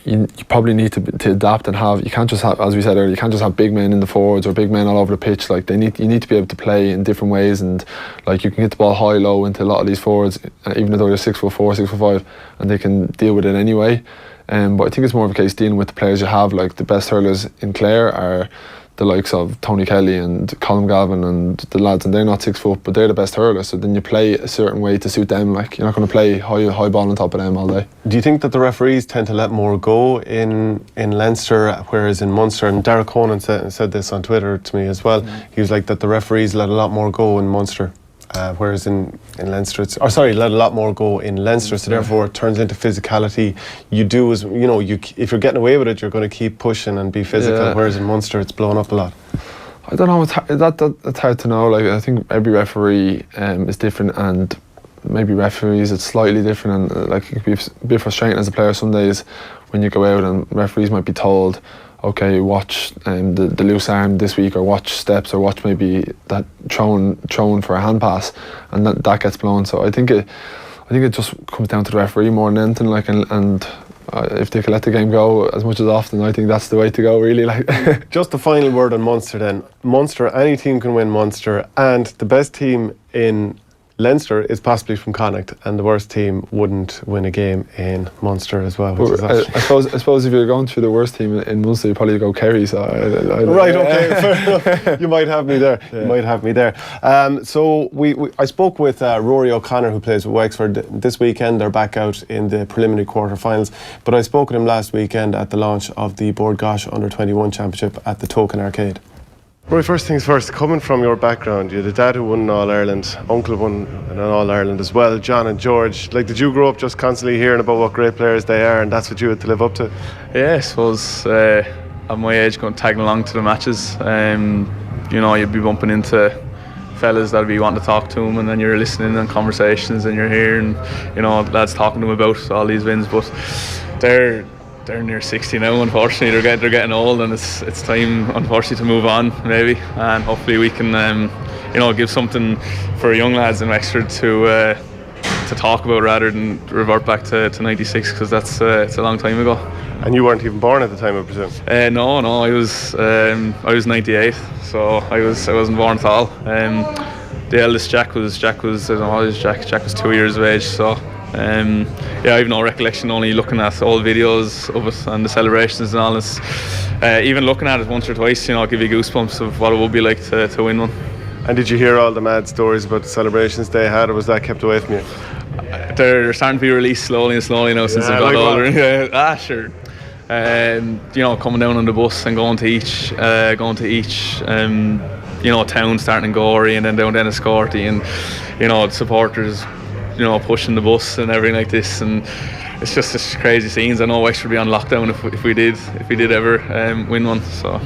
you probably need to adapt and have. You can't just have, as we said earlier, you can't just have big men in the forwards or big men all over the pitch. You need to be able to play in different ways, and you can get the ball high, low into a lot of these forwards, even though they're 6'4", 6'5", and they can deal with it anyway. But I think it's more of a case dealing with the players you have. The best hurlers in Clare are the likes of Tony Kelly and Colin Galvin and the lads, and they're not 6 foot, but they're the best hurlers. So then you play a certain way to suit them. You're not going to play high ball on top of them all day. Do you think that the referees tend to let more go in Leinster, whereas in Munster? And Derek Conan said this on Twitter to me as well. He was like that the referees let a lot more go in Munster. Whereas in Leinster, let a lot more go in Leinster, so therefore it turns into physicality. You do as if you're getting away with it, you're going to keep pushing and be physical. Whereas in Munster, it's blown up a lot. I don't know. It's hard to know. I think every referee is different, and maybe referees it's slightly different, and it can be a bit frustrating as a player some days when you go out and referees might be told, okay, watch the loose arm this week, or watch steps, or watch maybe that thrown for a hand pass, and that gets blown. So I think it just comes down to the referee more than anything. Like, and if they can let the game go as much as often, I think that's the way to go, really. Like, just the final word on Munster then. Munster, any team can win Munster, and the best team in Leinster is possibly from Connacht, and the worst team wouldn't win a game in Munster as well. Which is I suppose if you're going through the worst team in Munster, you probably go Kerry. So right, okay, fair enough. You might have me there. Yeah. You might have me there. So I spoke with Rory O'Connor, who plays with Wexford this weekend. They're back out in the preliminary quarter-finals. But I spoke with him last weekend at the launch of the Board Gosh Under-21 Championship at the Token Arcade. Rory, first things first, coming from your background, you had a dad who won an All-Ireland, uncle won an All-Ireland as well, John and George. Like, did you grow up just constantly hearing about what great players they are, and that's what you had to live up to? Yeah, I suppose at my age, going tagging along to the matches, you know, you'd be bumping into fellas that'd be wanting to talk to them, and then you're listening on conversations and you're hearing, you know, lads talking to them about all these wins, but they're near 60 now, unfortunately. They're getting old, and it's time, unfortunately, to move on, maybe, and hopefully we can you know, give something for young lads in Wexford to talk about, rather than revert back to 96, because that's it's a long time ago. And you weren't even born at the time, I presume? No, I was 98, so I wasn't born at all. The eldest Jack was I don't know, Jack was 2 years of age, so yeah, I have no recollection, only looking at old videos of it and the celebrations and all this. Even looking at it once or twice, you know, give you goosebumps of what it would be like to win one. And did you hear all the mad stories about the celebrations they had, or was that kept away from you? They're starting to be released slowly now since they've got older. Yeah, sure. You know, coming down on the bus and going to each you know, town, starting in Gorey and then down to Enniscorthy, and you know, the supporters, you know, pushing the bus and everything like this, and it's just crazy scenes. I know Wexford would be on lockdown if we did ever win one. So,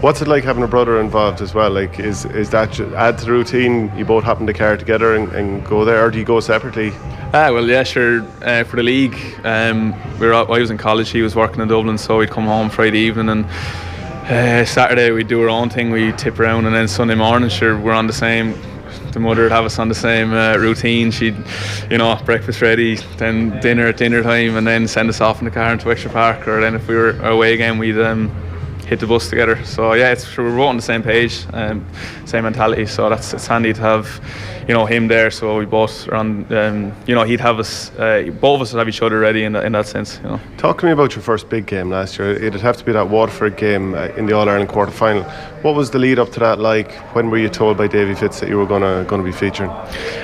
what's it like having a brother involved as well? Like, is that add to the routine? You both hop in the car together and go there, or do you go separately? Well, yeah, sure. For the league, I was in college. He was working in Dublin, so we'd come home Friday evening, and Saturday we'd do our own thing. We'd tip around, and then Sunday morning, sure, we're on the same. The mother would have us on the same routine. She'd, you know, breakfast ready, then dinner at dinner time, and then send us off in the car into Wexford Park. Or then if we were away again, we'd hit the bus together. So yeah, we're both on the same page, same mentality. So it's handy to have, you know, him there. So we both are on. You know, he'd have us. Both of us would have each other ready in that sense. You know. Talk to me about your first big game last year. It'd have to be that Waterford game in the All-Ireland quarter-final. What was the lead up to that like? When were you told by Davy Fitz that you were going to be featuring?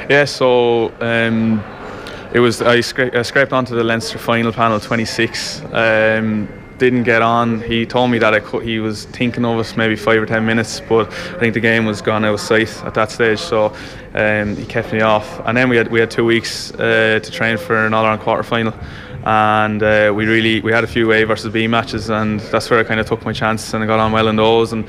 Yeah, so it was. I scraped onto the Leinster final panel 26. Didn't get on. He told me that he was thinking of us maybe 5 or 10 minutes, but I think the game was gone out of sight at that stage, so he kept me off. And then we had 2 weeks to train for an All-Ireland quarter-final, and we had a few A versus B matches, and that's where I kind of took my chance, and I got on well in those. And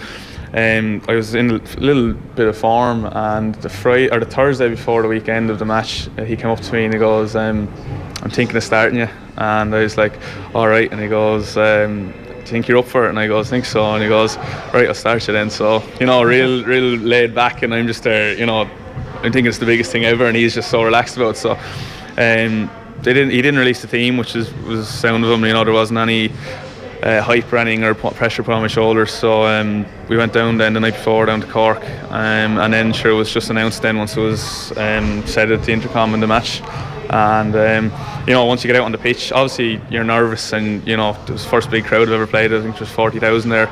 I was in a little bit of form, and the Thursday before the weekend of the match, he came up to me and he goes, I'm thinking of starting you. And I was like, all right. And he goes, do you think you're up for it? And I go, I think so. And he goes, right, I'll start you then. So, you know, real laid back, and I'm just there, you know, I think it's the biggest thing ever, and he's just so relaxed about it. So he didn't release the team, which was sound of him. You know, there wasn't any hype or anything or pressure put on my shoulders. So we went down then the night before down to Cork, and then sure it was just announced then once it was said at the intercom in the match. And you know, once you get out on the pitch, obviously you're nervous, and you know, it was the first big crowd I've ever played. I think there was 40,000 there,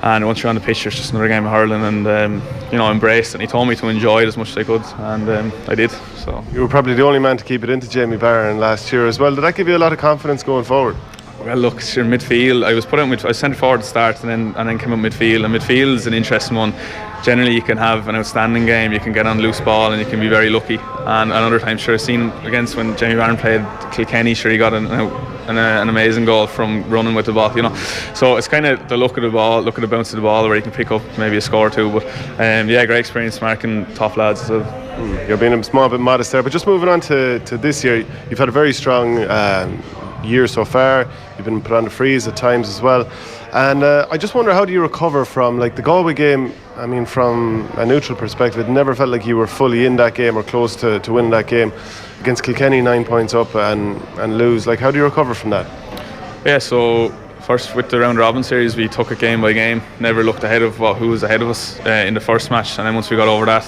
and once you're on the pitch, there's just another game of hurling, and you know, embrace it. And he told me to enjoy it as much as I could, and I did. So you were probably the only man to keep it into Jamie Barron last year as well. Did that give you a lot of confidence going forward? Well, look, sure, midfield. I was put out. I was centre forward at the start, and then came up midfield. And midfield's an interesting one. Generally, you can have an outstanding game. You can get on loose ball, and you can be very lucky. And other times, sure, I've seen against when Jamie Barron played Kilkenny. Sure, he got an amazing goal from running with the ball. You know, so it's kind of the look of the ball, look at the bounce of the ball, where you can pick up maybe a score or two. But yeah, great experience marking top lads as well. You're being a small bit modest there, but just moving on to this year, you've had a very strong year so far. You've been put on the freeze at times as well. And I just wonder, how do you recover from, like, the Galway game? I mean, from a neutral perspective, it never felt like you were fully in that game or close to winning that game. Against Kilkenny, 9 points up and lose. Like, how do you recover from that? Yeah, so first with the round robin series, we took it game by game, never looked ahead of who was ahead of us in the first match, and then once we got over that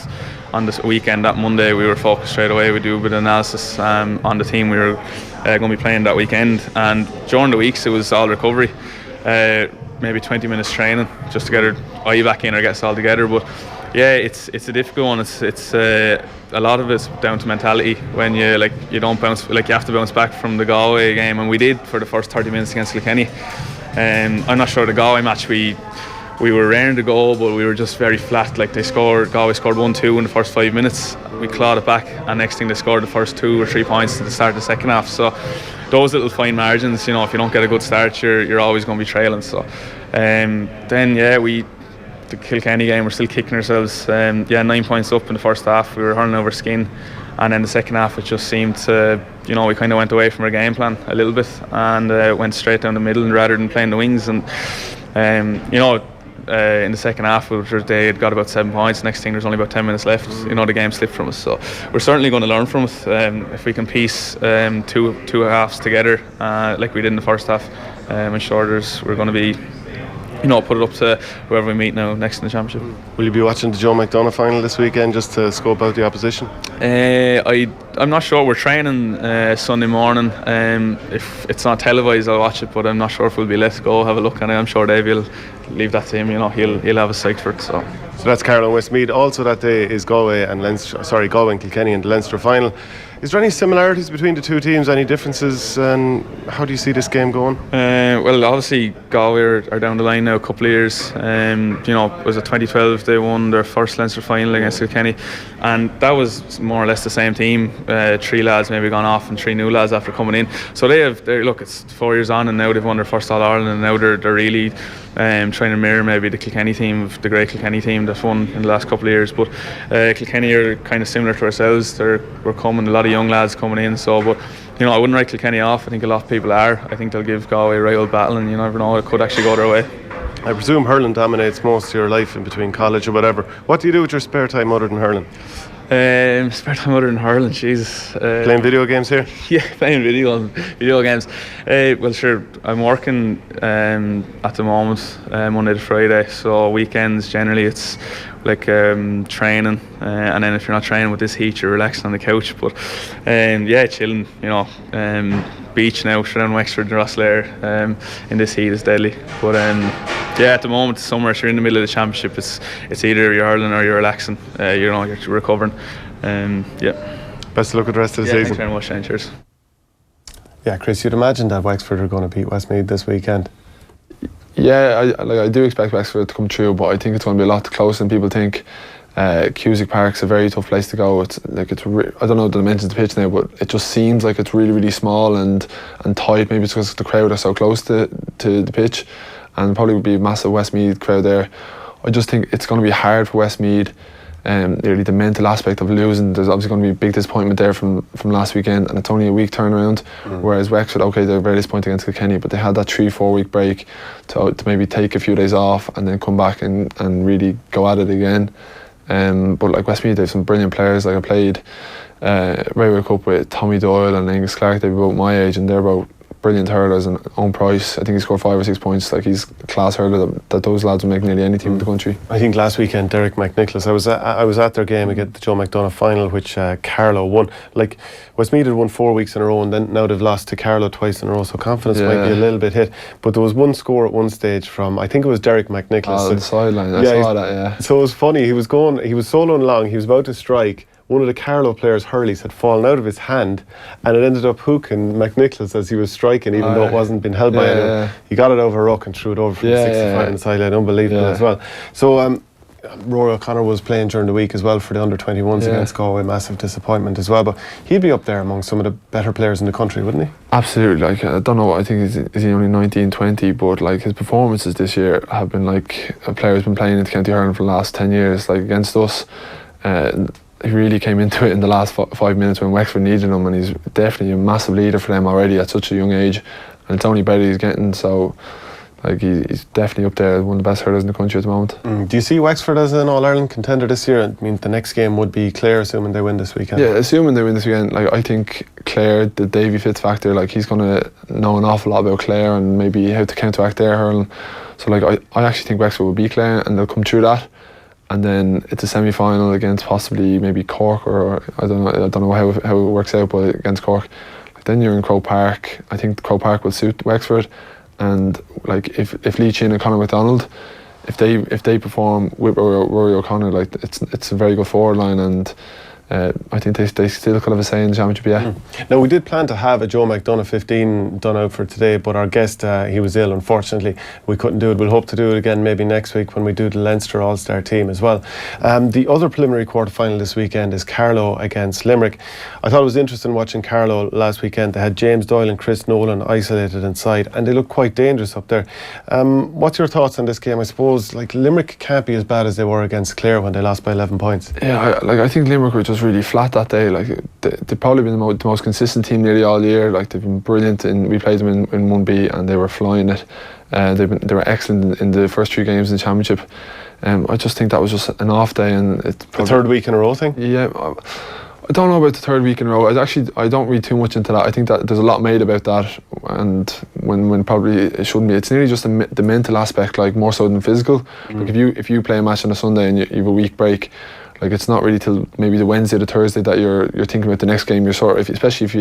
on this weekend, that Monday, we were focused straight away. We do a bit of analysis on the team we were going to be playing that weekend, and during the weeks it was all recovery, maybe 20 minutes training just to get our eye back in or get us all together. But yeah, it's a difficult one. It's a lot of it's down to mentality. When you don't bounce, like, you have to bounce back from the Galway game, and we did for the first 30 minutes against Kilkenny. I'm not sure the Galway match we were raring to go, but we were just very flat. Like, Galway scored 1-2 in the first 5 minutes. We clawed it back, and next thing they scored the first 2 or 3 points at the start of the second half. So those little fine margins, if you don't get a good start, you're always going to be trailing. So then the Kilkenny game, we're still kicking ourselves. 9 points up in the first half, we were hurling over skin, and then the second half it just seemed to, we kind of went away from our game plan a little bit and went straight down the middle rather than playing the wings. And in the second half, they had got about 7 points. Next thing, there's only about 10 minutes left. The game slipped from us. So we're certainly going to learn from it. If we can piece two halves together like we did in the first half, and shoulders, we're going to be, put it up to whoever we meet now next in the championship. Will you be watching the Joe McDonagh final this weekend just to scope out the opposition? I'm not sure. We're training Sunday morning. If it's not televised, I'll watch it, but I'm not sure if we'll be let go have a look, and I'm sure Dave will leave that to him. He'll have a sight for it. So that's Carlow and Westmeath. Also that day is Galway and Kilkenny in the Leinster final. Is there any similarities between the two teams? Any differences? And how do you see this game going? Well, obviously Galway are down the line now a couple of years. Was it 2012 they won their first Leinster final against Kilkenny, and that was more or less the same team. 3 lads maybe gone off and 3 new lads after coming in. So it's 4 years on, and now they've won their first All-Ireland, and now they're really trying to mirror maybe the Kilkenny team, the great Kilkenny team that's won in the last couple of years. But Kilkenny are kind of similar to ourselves. We're coming, a lot of young lads coming in. So, but I wouldn't write Kilkenny off. I think a lot of people are. I think they'll give Galway a real battle, and you never know, it could actually go their way. I presume hurling dominates most of your life in between college or whatever. What do you do with your spare time other than hurling? Spare time other than hurling, Jesus. Playing video games here? Yeah, playing video games. Well, sure, I'm working at the moment Monday to Friday, so weekends generally it's like training, and then if you're not training with this heat, you're relaxing on the couch. But chilling, beach now, down Wexford, Rosslare, in this heat is deadly. But at the moment, summer, if you're in the middle of the championship, it's either you're hurling or you're relaxing. You're recovering. Best of luck with the rest of the season. Thanks very much, Shane. Cheers. Yeah, Chris, you'd imagine that Wexford are going to beat Westmeath this weekend. Yeah, I do expect Wexford to come through, but I think it's going to be a lot closer than people think. Cusick Park's a very tough place to go. I don't know the dimensions of the pitch now, but it just seems like it's really, really small and tight. Maybe it's because the crowd are so close to the pitch, and probably would be a massive Westmeath crowd there. I just think it's going to be hard for Westmeath. Really the mental aspect of losing, there's obviously going to be a big disappointment there from last weekend, and it's only a week turnaround. Whereas Wexford, they're very disappointed against Kilkenny, but they had that 3-4 week break to maybe take a few days off and then come back and really go at it again. But like Westmeath, they have some brilliant players. Like I played Railway Cup with Tommy Doyle and Angus Clark. They're about my age, and they're about brilliant hurlers. And Owen Price, I think he scored 5 or 6 points. Like, he's a class hurler that those lads will make nearly any team in the country. I think last weekend Derek McNicholas, I was at their game against the Joe McDonagh final, which Carlow won. Like, Westmeath had won 4 weeks in a row, and then now they've lost to Carlow twice in a row, so confidence might be a little bit hit. But there was one score at one stage from, I think it was Derek McNicholas. On the sideline, I saw that. So it was funny, he was soloing along, he was about to strike. One of the Carlow players' hurleys had fallen out of his hand, and it ended up hooking McNicholas as he was striking, even though it wasn't being held by anyone. He got it over a ruck and threw it over from 65 on the sideline. Unbelievable as well. So Rory O'Connor was playing during the week as well for the under-21s against Galway. Massive disappointment as well, but he'd be up there among some of the better players in the country, wouldn't he? Absolutely. Like, I don't know, I think is he only 19, 20, but like his performances this year have been like a player who's been playing in the county hurling for the last 10 years, like against us. he really came into it in the last 5 minutes when Wexford needed him, and he's definitely a massive leader for them already at such a young age, and it's only better he's getting. So like he's definitely up there, one of the best hurlers in the country at the moment. Do you see Wexford as an All-Ireland contender this year? I mean, the next game would be Clare, assuming they win this weekend. Yeah, assuming they win this weekend. Like, I think Clare, the Davy Fitz factor, like he's going to know an awful lot about Clare and maybe how to counteract their hurling. So like I actually think Wexford will beat Clare and they'll come through that. And then it's a semi-final against possibly maybe Cork, or I don't know how it works out, but against Cork. Like, then you're in Croke Park. I think Croke Park will suit Wexford. And like if Lee Chin and Conor McDonald, if they perform with Rory O'Connor, like it's a very good forward line, and I think they still could have a say in the championship. Yeah. Now, we did plan to have a Joe McDonough 15 done out for today, but our guest, he was ill, unfortunately. We couldn't do it. We'll hope to do it again maybe next week when we do the Leinster All-Star team as well. The other preliminary quarter-final this weekend is Carlow against Limerick. I thought it was interesting watching Carlow last weekend. They had James Doyle and Chris Nolan isolated inside, and they looked quite dangerous up there. What's your thoughts on this game? I suppose like Limerick can't be as bad as they were against Clare when they lost by 11 points. Yeah, I think Limerick were just really flat that day. Like they've probably been the most consistent team nearly all year. Like they've been brilliant, and we played them in 1B and they were flying it. They were excellent in the first 3 games in the championship. I just think that was just an off day, and it's the third week in a row thing. Yeah, I don't know about the third week in a row. I don't read too much into that. I think that there's a lot made about that, and when probably it shouldn't be. It's nearly just the mental aspect, like more so than physical. Like if you play a match on a Sunday and you have a week break, like it's not really till maybe the Wednesday or the Thursday that you're thinking about the next game. You're sort of, especially if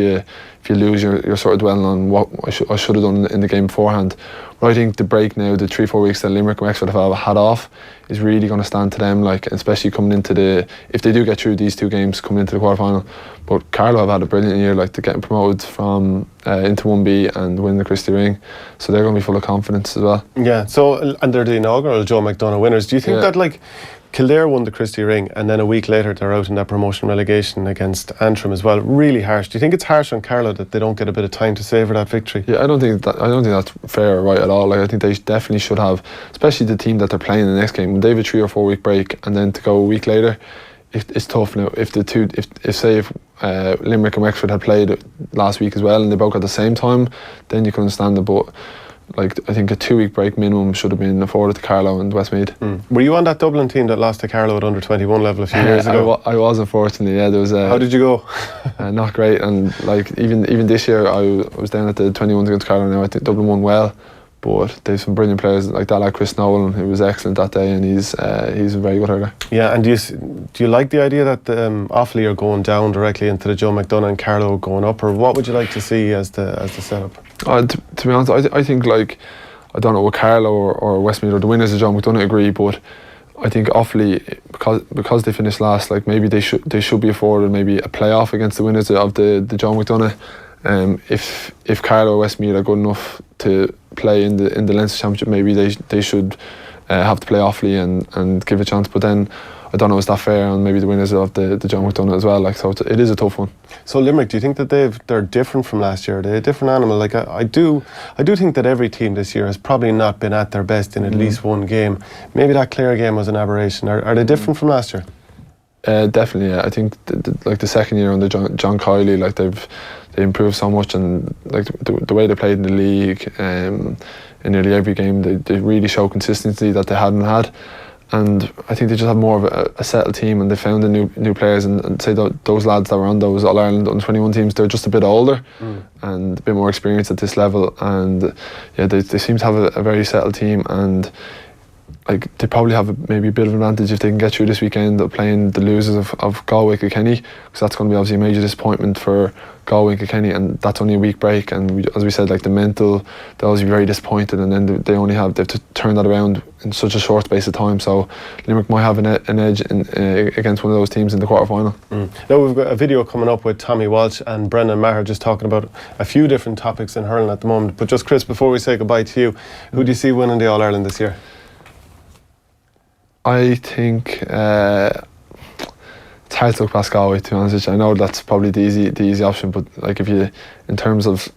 you lose, you're sort of dwelling on what I should have done in the game beforehand. But I think the break now, the 3-4 weeks that Limerick and Wexford have had off, is really going to stand to them. Like, especially coming into if they do get through these 2 games coming into the quarter-final. But Carlow have had a brilliant year. Like, they're getting promoted from into 1B and winning the Christie Ring, so they're going to be full of confidence as well. Yeah. So, and they're the inaugural Joe McDonough winners. Do you think that like Kildare won the Christie Ring, and then a week later they're out in that promotion relegation against Antrim as well? Really harsh. Do you think it's harsh on Carlow that they don't get a bit of time to savour that victory? Yeah, I don't think that's fair or right at all. Like, I think they definitely should have, especially the team that they're playing in the next game. When they have a 3 or 4 week break, and then to go a week later, it's tough now. If Limerick and Wexford had played last week as well, and they both at the same time, then you can understand it. But like, I think a 2 week break minimum should have been afforded to Carlow and Westmeath. Were you on that Dublin team that lost to Carlow at under 21 level a few years ago? I was, unfortunately. Yeah, there was. How did you go? Not great, and like even this year I was down at the 21s against Carlow. Now I think Dublin won well, but they've some brilliant players like that, like Chris Nolan, who was excellent that day, and he's a very good hurler. Yeah, and do you like the idea that Offaly are going down directly into the Joe McDonough and Carlow going up, or what would you like to see as the setup? To be honest, I think, like, I don't know what Carlow or Westmeath or the winners of John McDonough agree, but I think Offaly, because they finished last, like maybe they should be afforded maybe a playoff against the winners of the John McDonough. If Carlow or Westmeath are good enough to play in the Leinster Championship, maybe they should have to play Offaly and give a chance. But then I don't know, is that fair on maybe the winners of the John McDonough as well? Like, so it is a tough one. So Limerick, do you think that they're different from last year? They're a different animal. Like, I do think that every team this year has probably not been at their best in at least one game. Maybe that Clare game was an aberration. Are they different from last year? Definitely, yeah. I think like the second year under John Kiley, like they improved so much, and like the way they played in the league, in nearly every game, they really show consistency that they hadn't had. And I think they just have more of a settled team, and they found the new players, and say those lads that were on those All-Ireland under-21 teams, they're just a bit older and a bit more experienced at this level, and yeah, they seem to have a very settled team, and like they probably have maybe a bit of an advantage if they can get through this weekend of playing the losers of Galway and Kilkenny, because that's going to be obviously a major disappointment for Galway and Kilkenny, and that's only a week break, and as we said, like the mental, they'll always be very disappointed, and then they have to turn that around in such a short space of time. So Limerick might have an edge against one of those teams in the quarter final. Now we've got a video coming up with Tommy Walsh and Brendan Maher just talking about a few different topics in hurling at the moment. But just, Chris, before we say goodbye to you, who do you see winning the All-Ireland this year? I think it's hard to look past Galway, to be honest with you. I know that's probably the easy option, but like if you, in terms of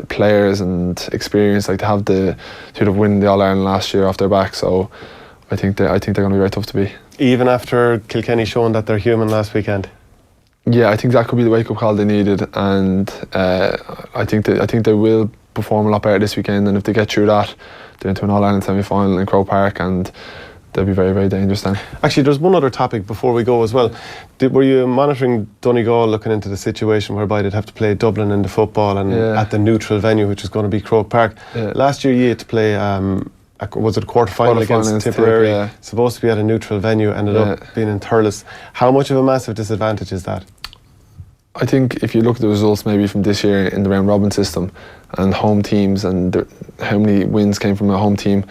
players and experience, like to have the sort of win the All-Ireland last year off their back, so I think they're going to be very tough to beat. Even after Kilkenny showing that they're human last weekend? Yeah, I think that could be the wake-up call they needed, and I think they will perform a lot better this weekend, and if they get through that, they're into an All-Ireland semi-final in Croke Park, and they'll be very, very dangerous then. Actually, there's one other topic before we go as well. Were you monitoring Donegal, looking into the situation whereby they'd have to play Dublin in the football and at the neutral venue, which is going to be Croke Park? Yeah. Last year you had to play, was it a quarter-final against Tipperary? Supposed to be at a neutral venue, ended up being in Thurles. How much of a massive disadvantage is that? I think if you look at the results maybe from this year in the round robin system and home teams and how many wins came from a home team,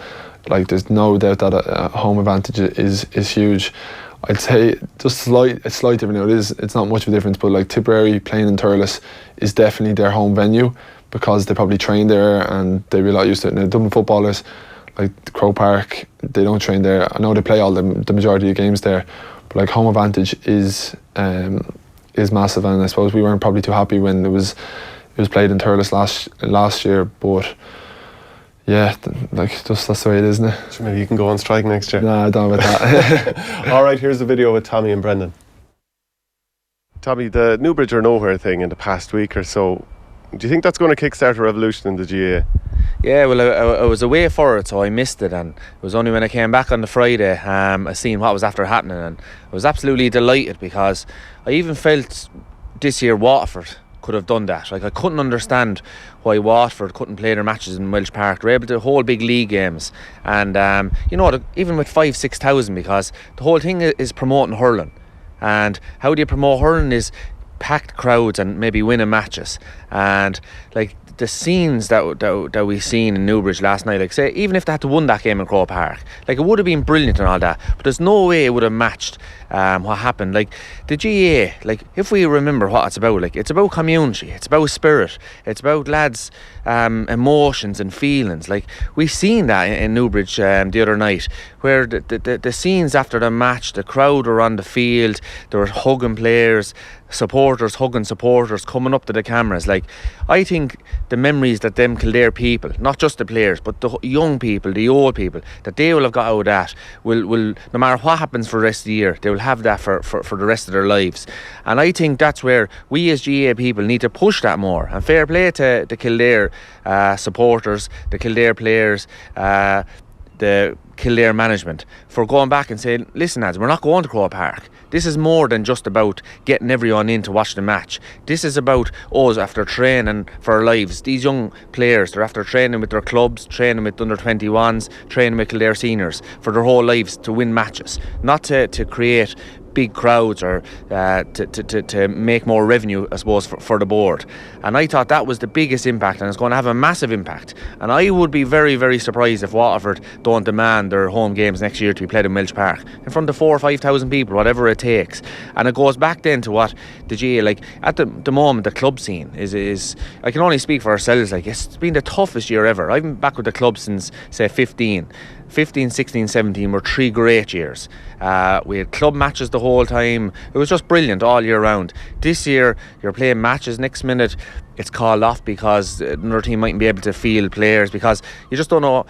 like there's no doubt that a home advantage is huge. I'd say just it's slight difference. It's not much of a difference, but like Tipperary playing in Thurles is definitely their home venue because they probably train there and they'll be a lot used to it. Now Dublin footballers like Croke Park, they don't train there. I know they play all the majority of games there, but like home advantage is massive, and I suppose we weren't probably too happy when it was played in Thurles last year, but yeah, just that's the way it is, isn't it? So maybe you can go on strike next year. Nah, I don't know about that. All right, here's the video with Tommy and Brendan. Tommy, the Newbridge or Nowhere thing in the past week or so, do you think that's going to kickstart a revolution in the GAA? Yeah, well, I was away for it, so I missed it, and it was only when I came back on the Friday I seen what was after happening, and I was absolutely delighted because I even felt this year Waterford could have done that. Like, I couldn't understand why Waterford couldn't play their matches in Welsh Park. They're able to hold big league games, and even with 5,000-6,000, because the whole thing is promoting hurling, and how do you promote hurling is packed crowds and maybe winning matches, and like the scenes that we seen in Newbridge last night, like say even if they had to won that game in Croke Park, like it would have been brilliant and all that, but there's no way it would have matched what happened. Like the GAA, like if we remember what it's about, like it's about community, it's about spirit, it's about lads emotions and feelings. Like we seen that in Newbridge the other night, where the scenes after the match, the crowd were on the field, they were hugging players, supporters hugging supporters, coming up to the cameras. Like I think the memories that them Kildare people, not just the players but the young people, the old people, that they will have got out of that will no matter what happens for the rest of the year, they will have that for the rest of their lives. And I think that's where we as GAA people need to push that more, and fair play to the Kildare supporters, the Kildare players, the Kildare management for going back and saying, listen lads, we're not going to Croke Park. This is more than just about getting everyone in to watch the match. This is about us after training for our lives. These young players, they're after training with their clubs, training with under 21s, training with Kildare seniors for their whole lives to win matches, not to create big crowds or to make more revenue, I suppose, for the board. And I thought that was the biggest impact, and it's going to have a massive impact. And I would be very, very surprised if Waterford don't demand their home games next year to be played in Welsh Park in front of 4,000 or 5,000 people, whatever it takes. And it goes back then to what the GAA, like at the moment, the club scene is I can only speak for ourselves, like it's been the toughest year ever. I've been back with the club since say 15, 16, 17 were 3 great years. We had club matches the whole time. It was just brilliant all year round. This year you're playing matches, next minute it's called off because another team mightn't be able to field players, because you just don't know,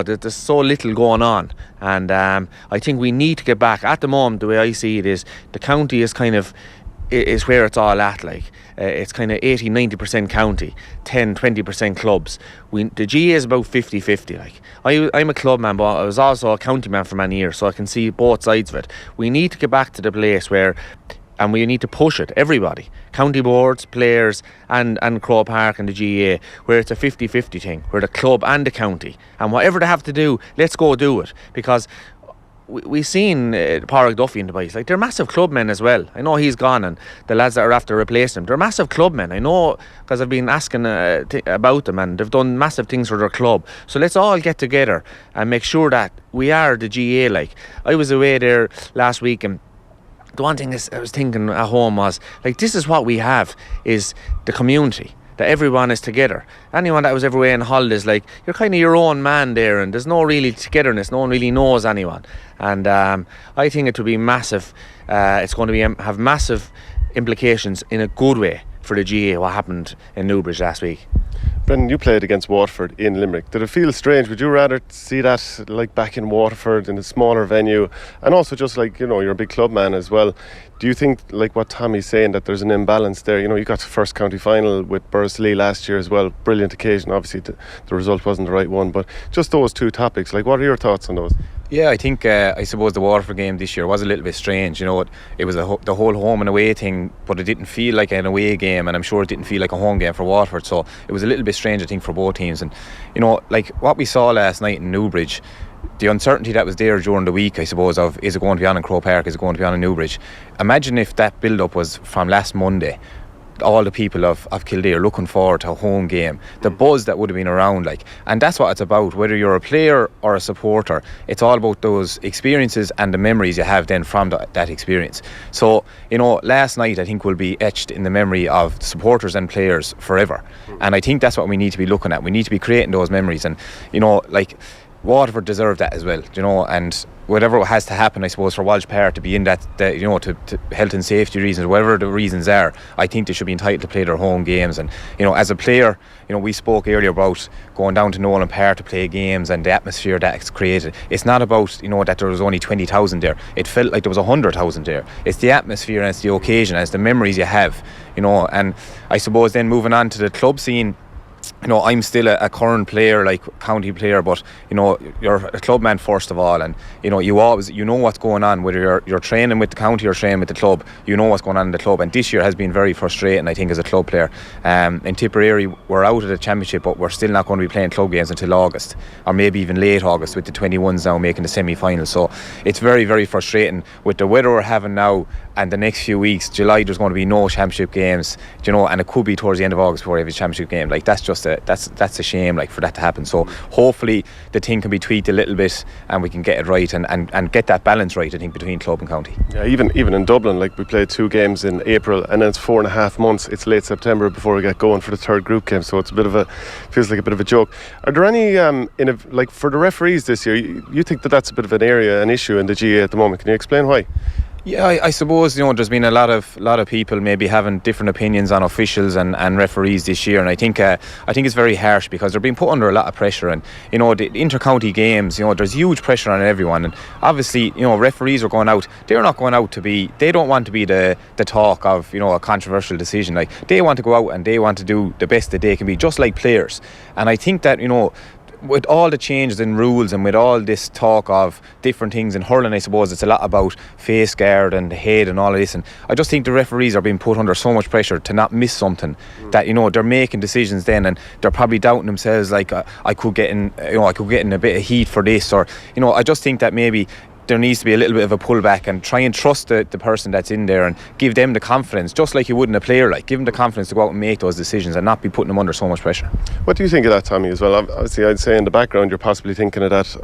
there's so little going on. And I think we need to get back. At the moment, the way I see it is the county is kind of is where it's all at. Like it's kind of 80-90% county, 10-20% clubs. The GAA is about 50-50. Like I'm a club man, but I was also a county man for many years, so I can see both sides of it. We need to get back to the place where, and we need to push it, everybody, county boards, players and Croke Park and the GAA, where it's a 50-50 thing, where the club and the county, and whatever they have to do, let's go do it. Because we've seen Pádraig Duffy in the boys, like they're massive club men as well. I know he's gone, and the lads that are after replacing him, they're massive club men. I know because I've been asking about them, and they've done massive things for their club. So let's all get together and make sure that we are the GAA. Like I was away there last week, and the one thing I was thinking at home was, like, this is what we have, is the community, that everyone is together. Anyone that was ever away on holidays, like, you're kind of your own man there, and there's no really togetherness, no one really knows anyone. And I think it will be massive. It's going to have massive implications in a good way for the GA what happened in Newbridge last week. Brendan, you played against Waterford in Limerick. Did it feel strange? Would you rather see that like back in Waterford in a smaller venue, and also just like, you know, you're a big club man as well? Do you think, like what Tommy's saying, that there's an imbalance there? You know, you got to first county final with Bursley last year as well. Brilliant occasion. Obviously the result wasn't the right one, but just those two topics, like what are your thoughts on those? Yeah, I think I suppose the Waterford game this year was a little bit strange. You know, it was the whole home and away thing, but it didn't feel like an away game, and I'm sure it didn't feel like a home game for Waterford. So it was a little bit strange, I think, for both teams. And you know, like what we saw last night in Newbridge, the uncertainty that was there during the week, I suppose, of is it going to be on in Croke Park, is it going to be on in Newbridge? Imagine if that build-up was from last Monday. All the people of Kildare looking forward to a home game, the buzz that would have been around, like, and that's what it's about. Whether you're a player or a supporter, it's all about those experiences and the memories you have then from that experience. So, you know, last night I think will be etched in the memory of supporters and players forever, and I think that's what we need to be looking at. We need to be creating those memories, and you know, like, Waterford deserve that as well, you know, and whatever has to happen, I suppose, for Walsh Park to be in that, you know, to health and safety reasons, whatever the reasons are, I think they should be entitled to play their home games. And you know, as a player, you know, we spoke earlier about going down to Nolan Park to play games and the atmosphere that's created. It's not about, you know, that there was only 20,000 there. It felt like there was 100,000 there. It's the atmosphere and it's the occasion, and it's the memories you have, you know. And I suppose then moving on to the club scene, you know, I'm still a current player, like county player, but you know, you're a club man first of all, and you know, you always, you know what's going on, whether you're training with the county or training with the club, you know what's going on in the club. And this year has been very frustrating, I think, as a club player. In Tipperary, we're out of the championship, but we're still not going to be playing club games until August, or maybe even late August, with the 21s now making the semi-final. So it's very, very frustrating with the weather we're having now, and the next few weeks, July, there's going to be no championship games, you know, and it could be towards the end of August before we have a championship game. Like, that's just that's a shame, like, for that to happen. So hopefully the thing can be tweaked a little bit and we can get it right and get that balance right, I think, between club and county. Yeah, even in Dublin, like, we played 2 games in April, and then it's 4.5 months, it's late September before we get going for the third group game, so it's feels like a bit of a joke. Are there any like, for the referees this year, you think that's a bit of an issue in the GA at the moment? Can you explain why? Yeah, I suppose, you know, there's been a lot of people maybe having different opinions on officials and referees this year, and I think it's very harsh because they're being put under a lot of pressure. And you know, the inter-county games, you know, there's huge pressure on everyone, and obviously, you know, referees are going out. They're not going out they don't want to be the talk of, you know, a controversial decision. Like, they want to go out and they want to do the best that they can be, just like players. And I think that, you know, with all the changes in rules and with all this talk of different things in hurling, I suppose it's a lot about face guard and the head and all of this, and I just think the referees are being put under so much pressure to not miss something, that, you know, they're making decisions then and they're probably doubting themselves, like, I could get in a bit of heat for this, or, you know, I just think that maybe there needs to be a little bit of a pullback and try and trust the person that's in there and give them the confidence, just like you would in a player, like, give them the confidence to go out and make those decisions and not be putting them under so much pressure. What do you think of that, Tommy, as well? Obviously, I'd say in the background you're possibly thinking of that,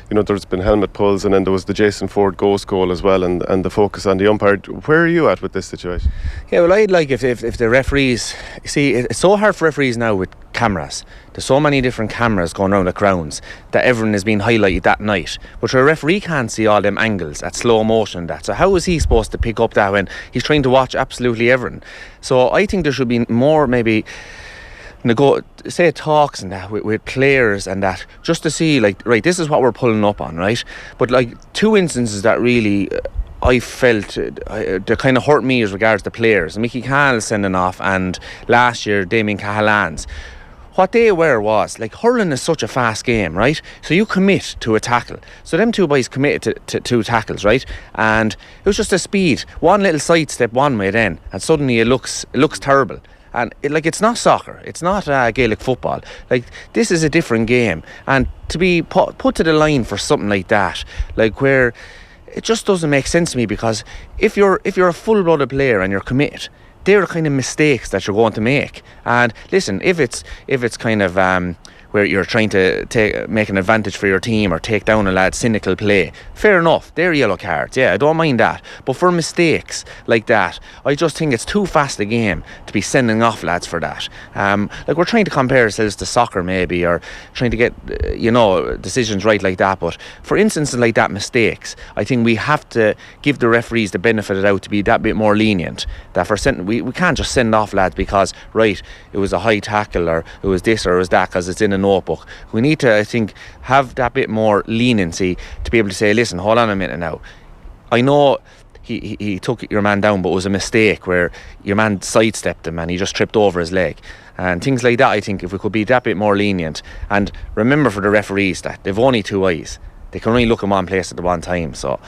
you know, there's been helmet pulls, and then there was the Jason Ford ghost goal as well, and the focus on the umpire. Where are you at with this situation? Yeah, well, I'd like if the referees, see, it's so hard for referees now with cameras. There's so many different cameras going around the grounds that everyone is being highlighted that night, but a referee can't see all them angles at slow motion and that. So how is he supposed to pick up that when he's trying to watch absolutely everything? So I think there should be more, maybe, talks and that with players and that, just to see, like, right, this is what we're pulling up on, right? But like, 2 instances that really I felt they kind of hurt me as regards the players. Mickey Cahill sending off, and last year Damien Cahillans. What they were was, like, hurling is such a fast game, right? So you commit to a tackle. So them 2 boys committed to 2 tackles, right? And it was just a speed. One little sidestep one way then, and suddenly it looks terrible. And it's not soccer, it's not Gaelic football. Like, this is a different game, and to be put to the line for something like that, like, where it just doesn't make sense to me, because if you're a full-blooded player and you're committed, they're the kind of mistakes that you're going to make. And listen, if it's kind of where you're trying to make an advantage for your team or take down a lad's cynical play, fair enough, they're yellow cards, yeah, I don't mind that. But for mistakes like that, I just think it's too fast a game to be sending off lads for that. Like, we're trying to compare ourselves to soccer maybe, or trying to get decisions right like that, but for instances like that, mistakes, I think we have to give the referees the benefit of the doubt to be that bit more lenient. That we can't just send off lads because, right, it was a high tackle or it was this or it was that because it's in a notebook. We need to, I think, have that bit more leniency to be able to say, listen, hold on a minute now, I know he took your man down, but it was a mistake where your man sidestepped him and he just tripped over his leg. And things like that, I think if we could be that bit more lenient. And remember for the referees that they've only two eyes. They can only look in one place at the one time. So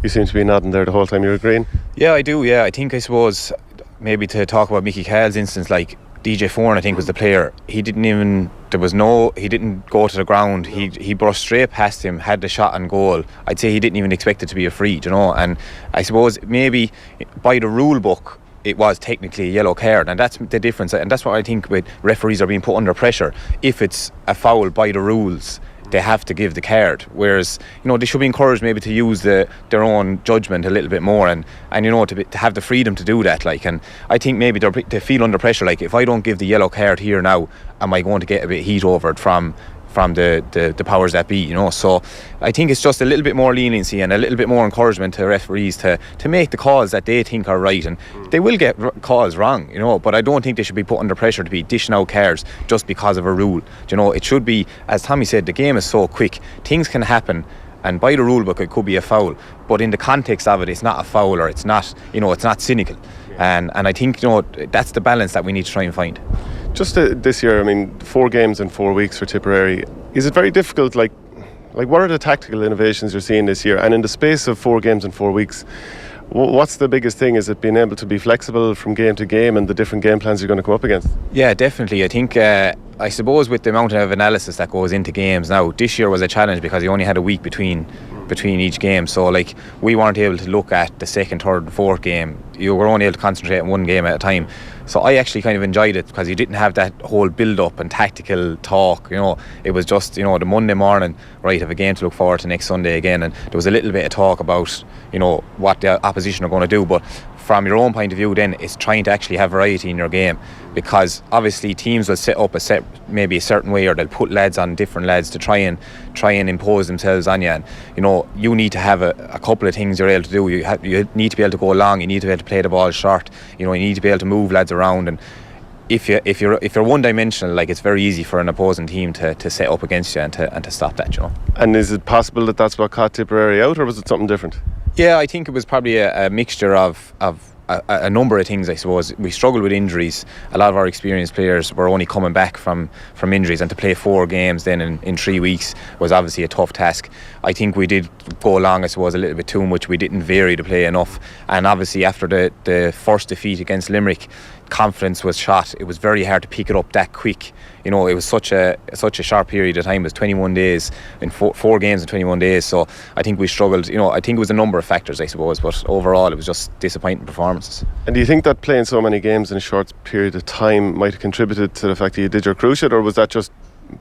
You seem to be nodding there the whole time. You're agreeing? Yeah, I do, yeah. I suppose maybe to talk about Mickey Cahill's instance, like DJ Foran, I think, was the player. He didn't go to the ground. He brushed straight past him, had the shot on goal. I'd say he didn't even expect it to be a free, and I suppose maybe by the rule book it was technically a yellow card, and that's the difference, and that's what I think with referees are being put under pressure. If it's a foul by the rules, they have to give the card, whereas they should be encouraged maybe to use their own judgment a little bit more, and to have the freedom to do that. And I think maybe they feel under pressure, like, if I don't give the yellow card here now, am I going to get a bit of heat over it from the powers that be, So I think it's just a little bit more leniency and a little bit more encouragement to referees to make the calls that they think are right, and they will get calls wrong, but I don't think they should be put under pressure to be dishing out cards just because of a rule. It should be, as Tommy said, the game is so quick, things can happen, and by the rule book it could be a foul, but in the context of it, it's not a foul, or it's not it's not cynical. And I think that's the balance that we need to try and find. Just this year, 4 games in 4 weeks for Tipperary. Is it very difficult? Like what are the tactical innovations you're seeing this year? And in the space of 4 games in 4 weeks, what's the biggest thing? Is it being able to be flexible from game to game and the different game plans you're going to come up against? Yeah, definitely. I think, I suppose with the amount of analysis that goes into games now, this year was a challenge because you only had a week between each game, so we weren't able to look at the second, third and fourth game. You were only able to concentrate on one game at a time, so I actually kind of enjoyed it because you didn't have that whole build up and tactical talk. It was just the Monday morning, right, have a game to look forward to next Sunday again, and there was a little bit of talk about what the opposition are going to do, but from your own point of view then it's trying to actually have variety in your game, because obviously teams will set up maybe a certain way, or they'll put lads on different lads to try and impose themselves on you, and you need to have a couple of things you're able to do. You need to be able to go long, you need to be able to play the ball short, you need to be able to move lads around, and if you're one dimensional, it's very easy for an opposing team to set up against you and to stop that. And is it possible that that's what caught Tipperary out, or was it something different? Yeah, I think it was probably a mixture of a number of things. I suppose we struggled with injuries. A lot of our experienced players were only coming back from injuries, and to play 4 games then in 3 weeks was obviously a tough task. I think we did go along, I suppose, a little bit too much. We didn't vary the play enough, and obviously after the first defeat against Limerick, confidence was shot. It was very hard to pick it up that quick. It was such a short period of time. It was 21 days in 4 games in 21 days. So I think we struggled. I think it was a number of factors, I suppose, but overall it was just disappointing performances. And do you think that playing so many games in a short period of time might have contributed to the fact that you did your cruciate, or was that just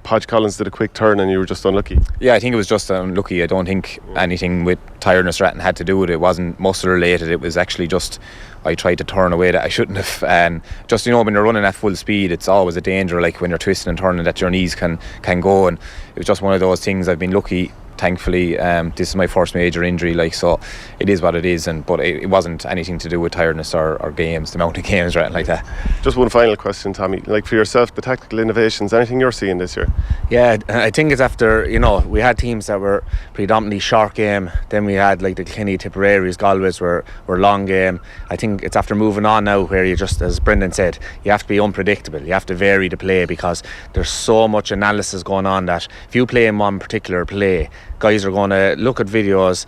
Podge Collins did a quick turn and you were just unlucky? Yeah, I think it was just unlucky. I don't think anything with tiredness or anything had to do with it. It wasn't muscle related. It was actually just I tried to turn away that I shouldn't have, and just when you're running at full speed, it's always a danger, like when you're twisting and turning, that your knees can go, and it was just one of those things. I've been lucky, thankfully. This is my first major injury, so it is what it is, but it wasn't anything to do with tiredness or games, the amount of games or anything like that. Just one final question, Tommy, for yourself, the tactical innovations, anything you're seeing this year? Yeah, I think it's after we had teams that were predominantly short game, then we had the Kilkenny, Tipperary's, Galways were long game. I think it's after moving on now, where you just, as Brendan said, you have to be unpredictable, you have to vary the play, because there's so much analysis going on that if you play in one particular play, guys are going to look at videos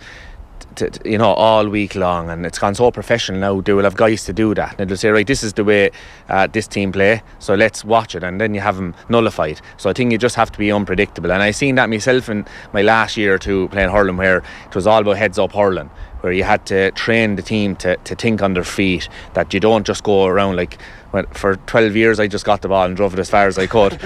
all week long, and it's gone so professional now. They will have guys to do that, and they'll say, right, this is the way this team play, so let's watch it, and then you have them nullified. So I think you just have to be unpredictable, and I seen that myself in my last year or two playing hurling, where it was all about heads up hurling, where you had to train the team to think on their feet, that you don't just go around like, for 12 years I just got the ball and drove it as far as I could.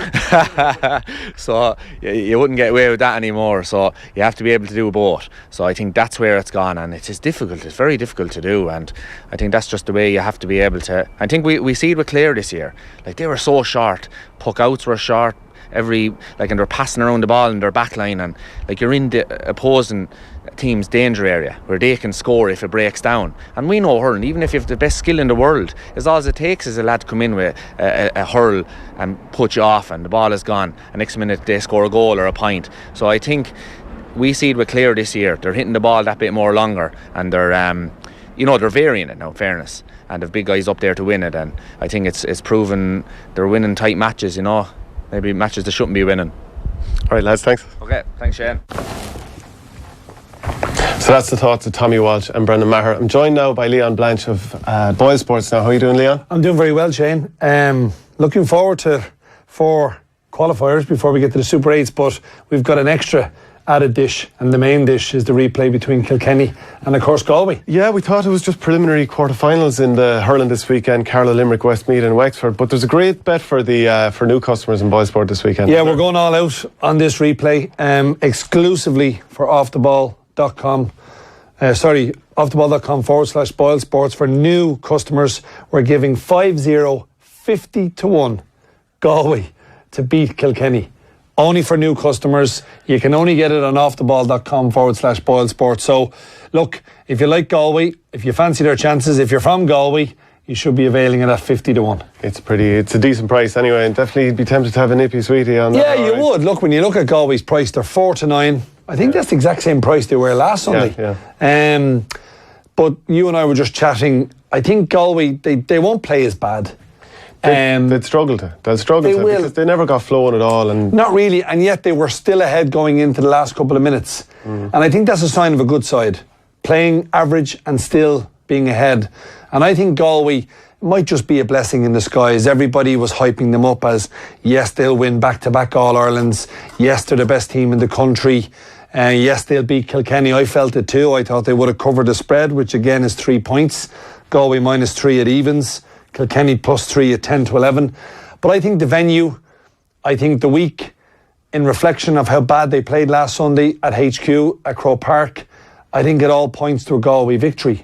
So you wouldn't get away with that anymore, so you have to be able to do both. So I think that's where it's gone, and it's difficult, it's very difficult to do, and I think that's just the way you have to be able to. I think we see it with Clare this year, like they were so short, puck outs were short, and they're passing around the ball in their back line, and like you're in the opposing team's danger area where they can score if it breaks down. And we know hurling, even if you have the best skill in the world, is all it takes is a lad to come in with a hurl and put you off and the ball is gone, and next minute they score a goal or a point. So I think we see it with Clare this year, they're hitting the ball that bit more longer, and they're they're varying it now, in fairness, and they've big guys up there to win it, and I think it's proven they're winning tight matches, maybe matches they shouldn't be winning. All right, lads, thanks. Okay, thanks, Shane. So that's the thoughts of Tommy Walsh and Brendan Maher. I'm joined now by Leon Blanche of Boyle Sports now. How are you doing, Leon? I'm doing very well, Shane. Looking forward to 4 qualifiers before we get to the Super 8s, but we've got an extra added dish, and the main dish is the replay between Kilkenny and, of course, Galway. Yeah, we thought it was just preliminary quarterfinals in the hurling this weekend, Carlow, Limerick, Westmeath and Wexford, but there's a great bet for new customers in Boyle Sport this weekend. Yeah, we're going all out on this replay, exclusively for offtheball.com. offtheball.com/Boyle Sports. For new customers, we're giving 50 to 1 Galway to beat Kilkenny. Only for new customers. You can only get it on offtheball.com/Boyle Sports. So, look, if you like Galway, if you fancy their chances, if you're from Galway, you should be availing it at 50 to 1. It's a decent price anyway, and definitely be tempted to have a nippy sweetie on that. Yeah, you would. Look, when you look at Galway's price, they're 4 to 9. I think that's the exact same price they were last Sunday. Yeah. But you and I were just chatting. I think Galway, they won't play as bad. They'll struggle to because they never got flowing at all. And not really, and yet they were still ahead going into the last couple of minutes. And I think that's a sign of a good side. Playing average and still being ahead. And I think Galway might just be a blessing in disguise. Everybody was hyping them up as, yes, they'll win back-to-back All-Irelands. Yes, they're the best team in the country. Yes, they'll beat Kilkenny. I felt it too. I thought they would have covered the spread, which again is 3 points. Galway -3 at evens. Kilkenny +3 at 10 to 11. But I think the venue, I think the week, in reflection of how bad they played last Sunday at HQ at Croke Park, I think it all points to a Galway victory.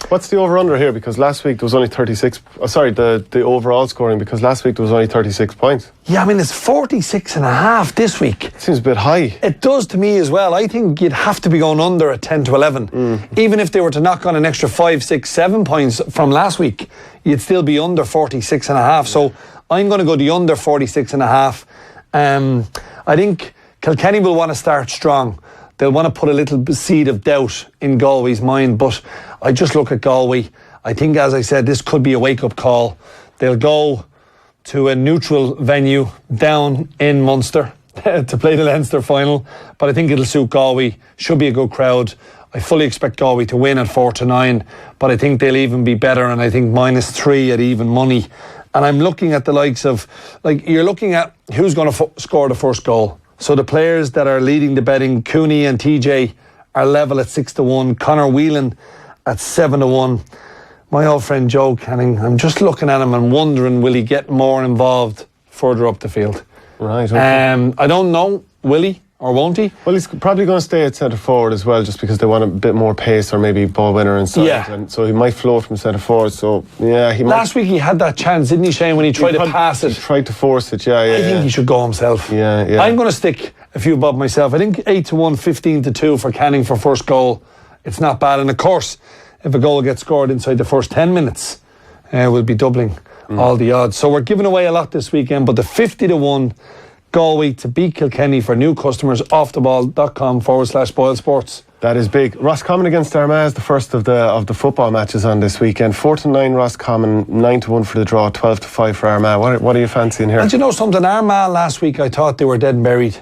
What's the over-under here? Because last week there was only 36... the overall scoring, because last week there was only 36 points. Yeah, I mean, it's 46.5 this week. It seems a bit high. It does to me as well. I think you'd have to be going under at 10 to 11. Even if they were to knock on an extra 5, 6, 7 points from last week, you'd still be under 46.5. So I'm going to go the under 46.5. I think Kilkenny will want to start strong. They'll want to put a little seed of doubt in Galway's mind, but I just look at Galway. I think, as I said, this could be a wake-up call. They'll go to a neutral venue down in Munster to play the Leinster final, but I think it'll suit Galway. Should be a good crowd. I fully expect Galway to win at 4 to 9, but I think they'll even be better, and I think -3 at even money. And I'm looking at the likes of, you're looking at who's going to score the first goal. So the players that are leading the betting, Cooney and TJ, are level at 6 to 1. Conor Whelan at 7 to 1. My old friend Joe Canning, I'm just looking at him and wondering, will he get more involved further up the field? Right. Okay. I don't know, will he or won't he? Well, he's probably going to stay at centre forward as well, just because they want a bit more pace or maybe ball winner inside. Yeah. And so he might float from centre forward. So yeah, he might. Last week he had that chance, didn't he, Shane, when he tried to pass it? He tried to force it. Yeah. I think he should go himself. Yeah. I'm going to stick a few above myself. I think 8 to 1, 15 to 2 for Canning for first goal. It's not bad. And of course, if a goal gets scored inside the first 10 minutes, we'll be doubling all the odds. So we're giving away a lot this weekend, but the 50 to 1 Galway to beat Kilkenny for new customers, offtheball.com/Boyle Sports. That is big. Roscommon against Armagh is the first of the football matches on this weekend. 4 to 9 Roscommon, 9 to 1 for the draw, 12 to 5 for Armagh. What are you fancying here? And you know something, Armagh last week, I thought they were dead and buried.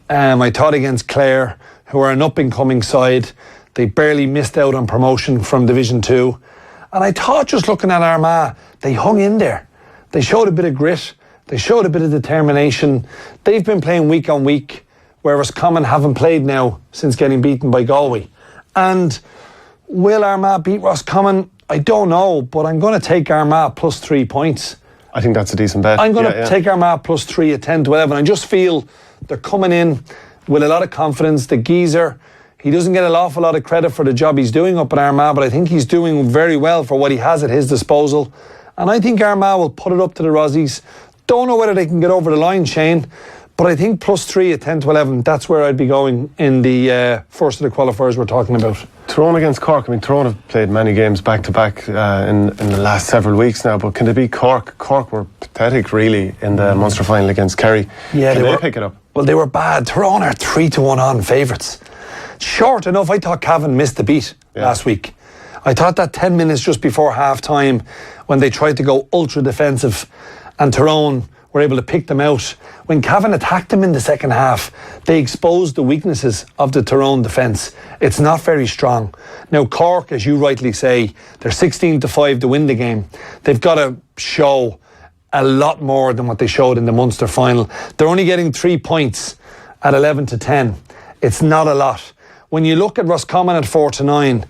I thought against Clare, who are an up-and-coming side, they barely missed out on promotion from Division 2. And I thought, just looking at Armagh, they hung in there. They showed a bit of grit. They showed a bit of determination. They've been playing week on week, whereas Roscommon haven't played now since getting beaten by Galway. And Will Armagh beat Roscommon? I don't know, but I'm going to take Armagh plus 3 points. I think that's a decent bet. I'm going to take Armagh plus 3 at 10 to 11. I just feel they're coming in with a lot of confidence. The geezer, he doesn't get an awful lot of credit for the job he's doing up at Armagh, but I think he's doing very well for what he has at his disposal. And I think Armagh will put it up to the Rossies. Don't know whether they can get over the line, Shane, but I think plus 3 at 10 to 11, that's where I'd be going in the first of the qualifiers we're talking about. Tyrone against Cork. I mean, Tyrone have played many games back-to-back in the last several weeks now, but can they beat Cork? Cork were pathetic, really, in the Munster final against Kerry. Yeah, can they pick it up? Well, they were bad. Tyrone are 3-1 on favourites. Short enough. I thought Cavan missed the beat last week. I thought that 10 minutes just before half-time when they tried to go ultra-defensive and Tyrone were able to pick them out. When Cavan attacked them in the second half, they exposed the weaknesses of the Tyrone defence. It's not very strong. Now Cork, as you rightly say, they're 16-5 to win the game. They've got to show a lot more than what they showed in the Munster final. They're only getting 3 points at 11-10. It's not a lot. When you look at Roscommon at 4-9,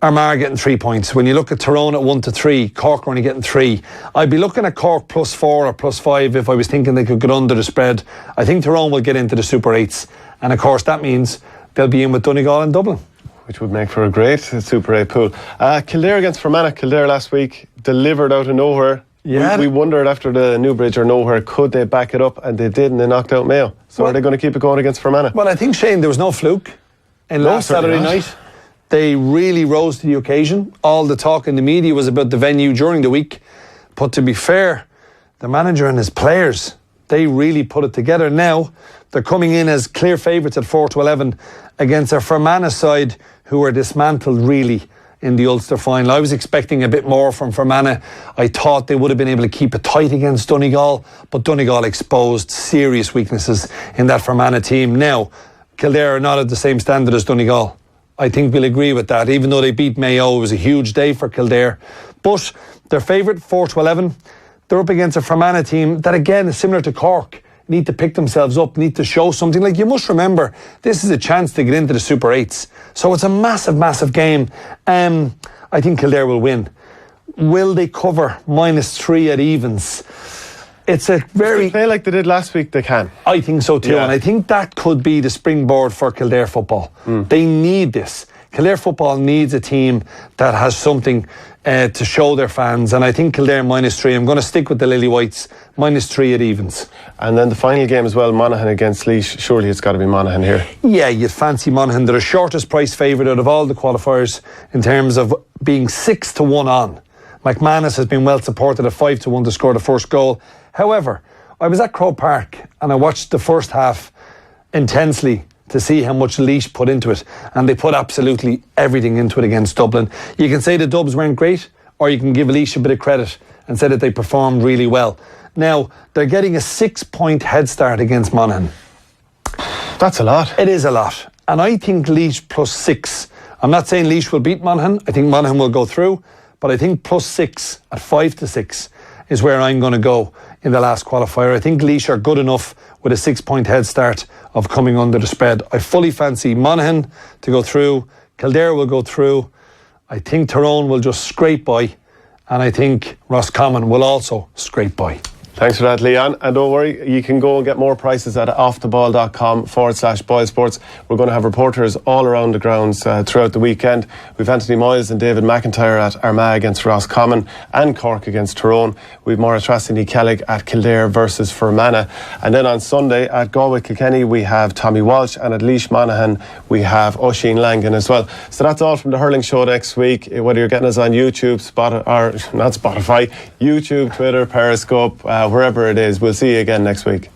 Armagh getting 3 points. When you look at Tyrone at 1-3, Cork are only getting 3. I'd be looking at Cork plus 4 or plus 5 if I was thinking they could get under the spread. I think Tyrone will get into the Super 8s. And of course that means they'll be in with Donegal and Dublin. Which would make for a great Super 8 pool. Kildare against Fermanagh. Kildare last week delivered out of nowhere. Yeah. We wondered after the Newbridge or nowhere, could they back it up? And they did, and they knocked out Mayo. So are they going to keep it going against Fermanagh? Well, I think, Shane, there was no fluke in last Saturday night. They really rose to the occasion. All the talk in the media was about the venue during the week. But to be fair, the manager and his players, they really put it together. Now, they're coming in as clear favourites at 4-11 against a Fermanagh side who were dismantled really in the Ulster final. I was expecting a bit more from Fermanagh. I thought they would have been able to keep it tight against Donegal, but Donegal exposed serious weaknesses in that Fermanagh team. Now, Kildare are not at the same standard as Donegal. I think we'll agree with that. Even though they beat Mayo, it was a huge day for Kildare. But their favourite, 4-11, they're up against a Fermanagh team that, again, is similar to Cork. Need to pick themselves up, need to show something. Like, you must remember, this is a chance to get into the Super 8s. So it's a massive, massive game. I think Kildare will win. Will they cover -3 at evens? It's a very... If they play like they did last week, they can. I think so too, and I think that could be the springboard for Kildare football. They need this. Kildare football needs a team that has something to show their fans, and I think Kildare -3. I'm going to stick with the Lily Whites, -3 at evens. And then the final game as well, Monaghan against Laois. Surely it's got to be Monaghan here. Yeah, you'd fancy Monaghan. They're the shortest price favourite out of all the qualifiers in terms of being 6-1 on. McManus has been well supported at 5-1 to score the first goal. However, I was at Croke Park and I watched the first half intensely to see how much Laois put into it, and they put absolutely everything into it against Dublin. You can say the Dubs weren't great, or you can give Laois a bit of credit and say that they performed really well. Now, they're getting a 6-point head start against Monaghan. That's a lot. It is a lot. And I think Laois +6. I'm not saying Laois will beat Monaghan. I think Monaghan will go through, but I think +6 at 5-6 is where I'm going to go in the last qualifier. I think Laois are good enough with a 6-point head start of coming under the spread. I fully fancy Monaghan to go through. Kildare will go through. I think Tyrone will just scrape by. And I think Roscommon will also scrape by. Thanks for that, Leon. And don't worry, you can go and get more prices at offtheball.com/boilsports. We're going to have reporters all around the grounds throughout the weekend. We've Anthony Moyles and David McIntyre at Armagh against Roscommon and Cork against Tyrone. We've Maura Trassini Kellig at Kildare versus Fermanagh. And then on Sunday at Galway Kilkenny, we have Tommy Walsh, and at Laois Monaghan, we have Oisin Langan as well. So that's all from the Hurling Show next week. Whether you're getting us on YouTube, YouTube, Twitter, Periscope, wherever it is, we'll see you again next week.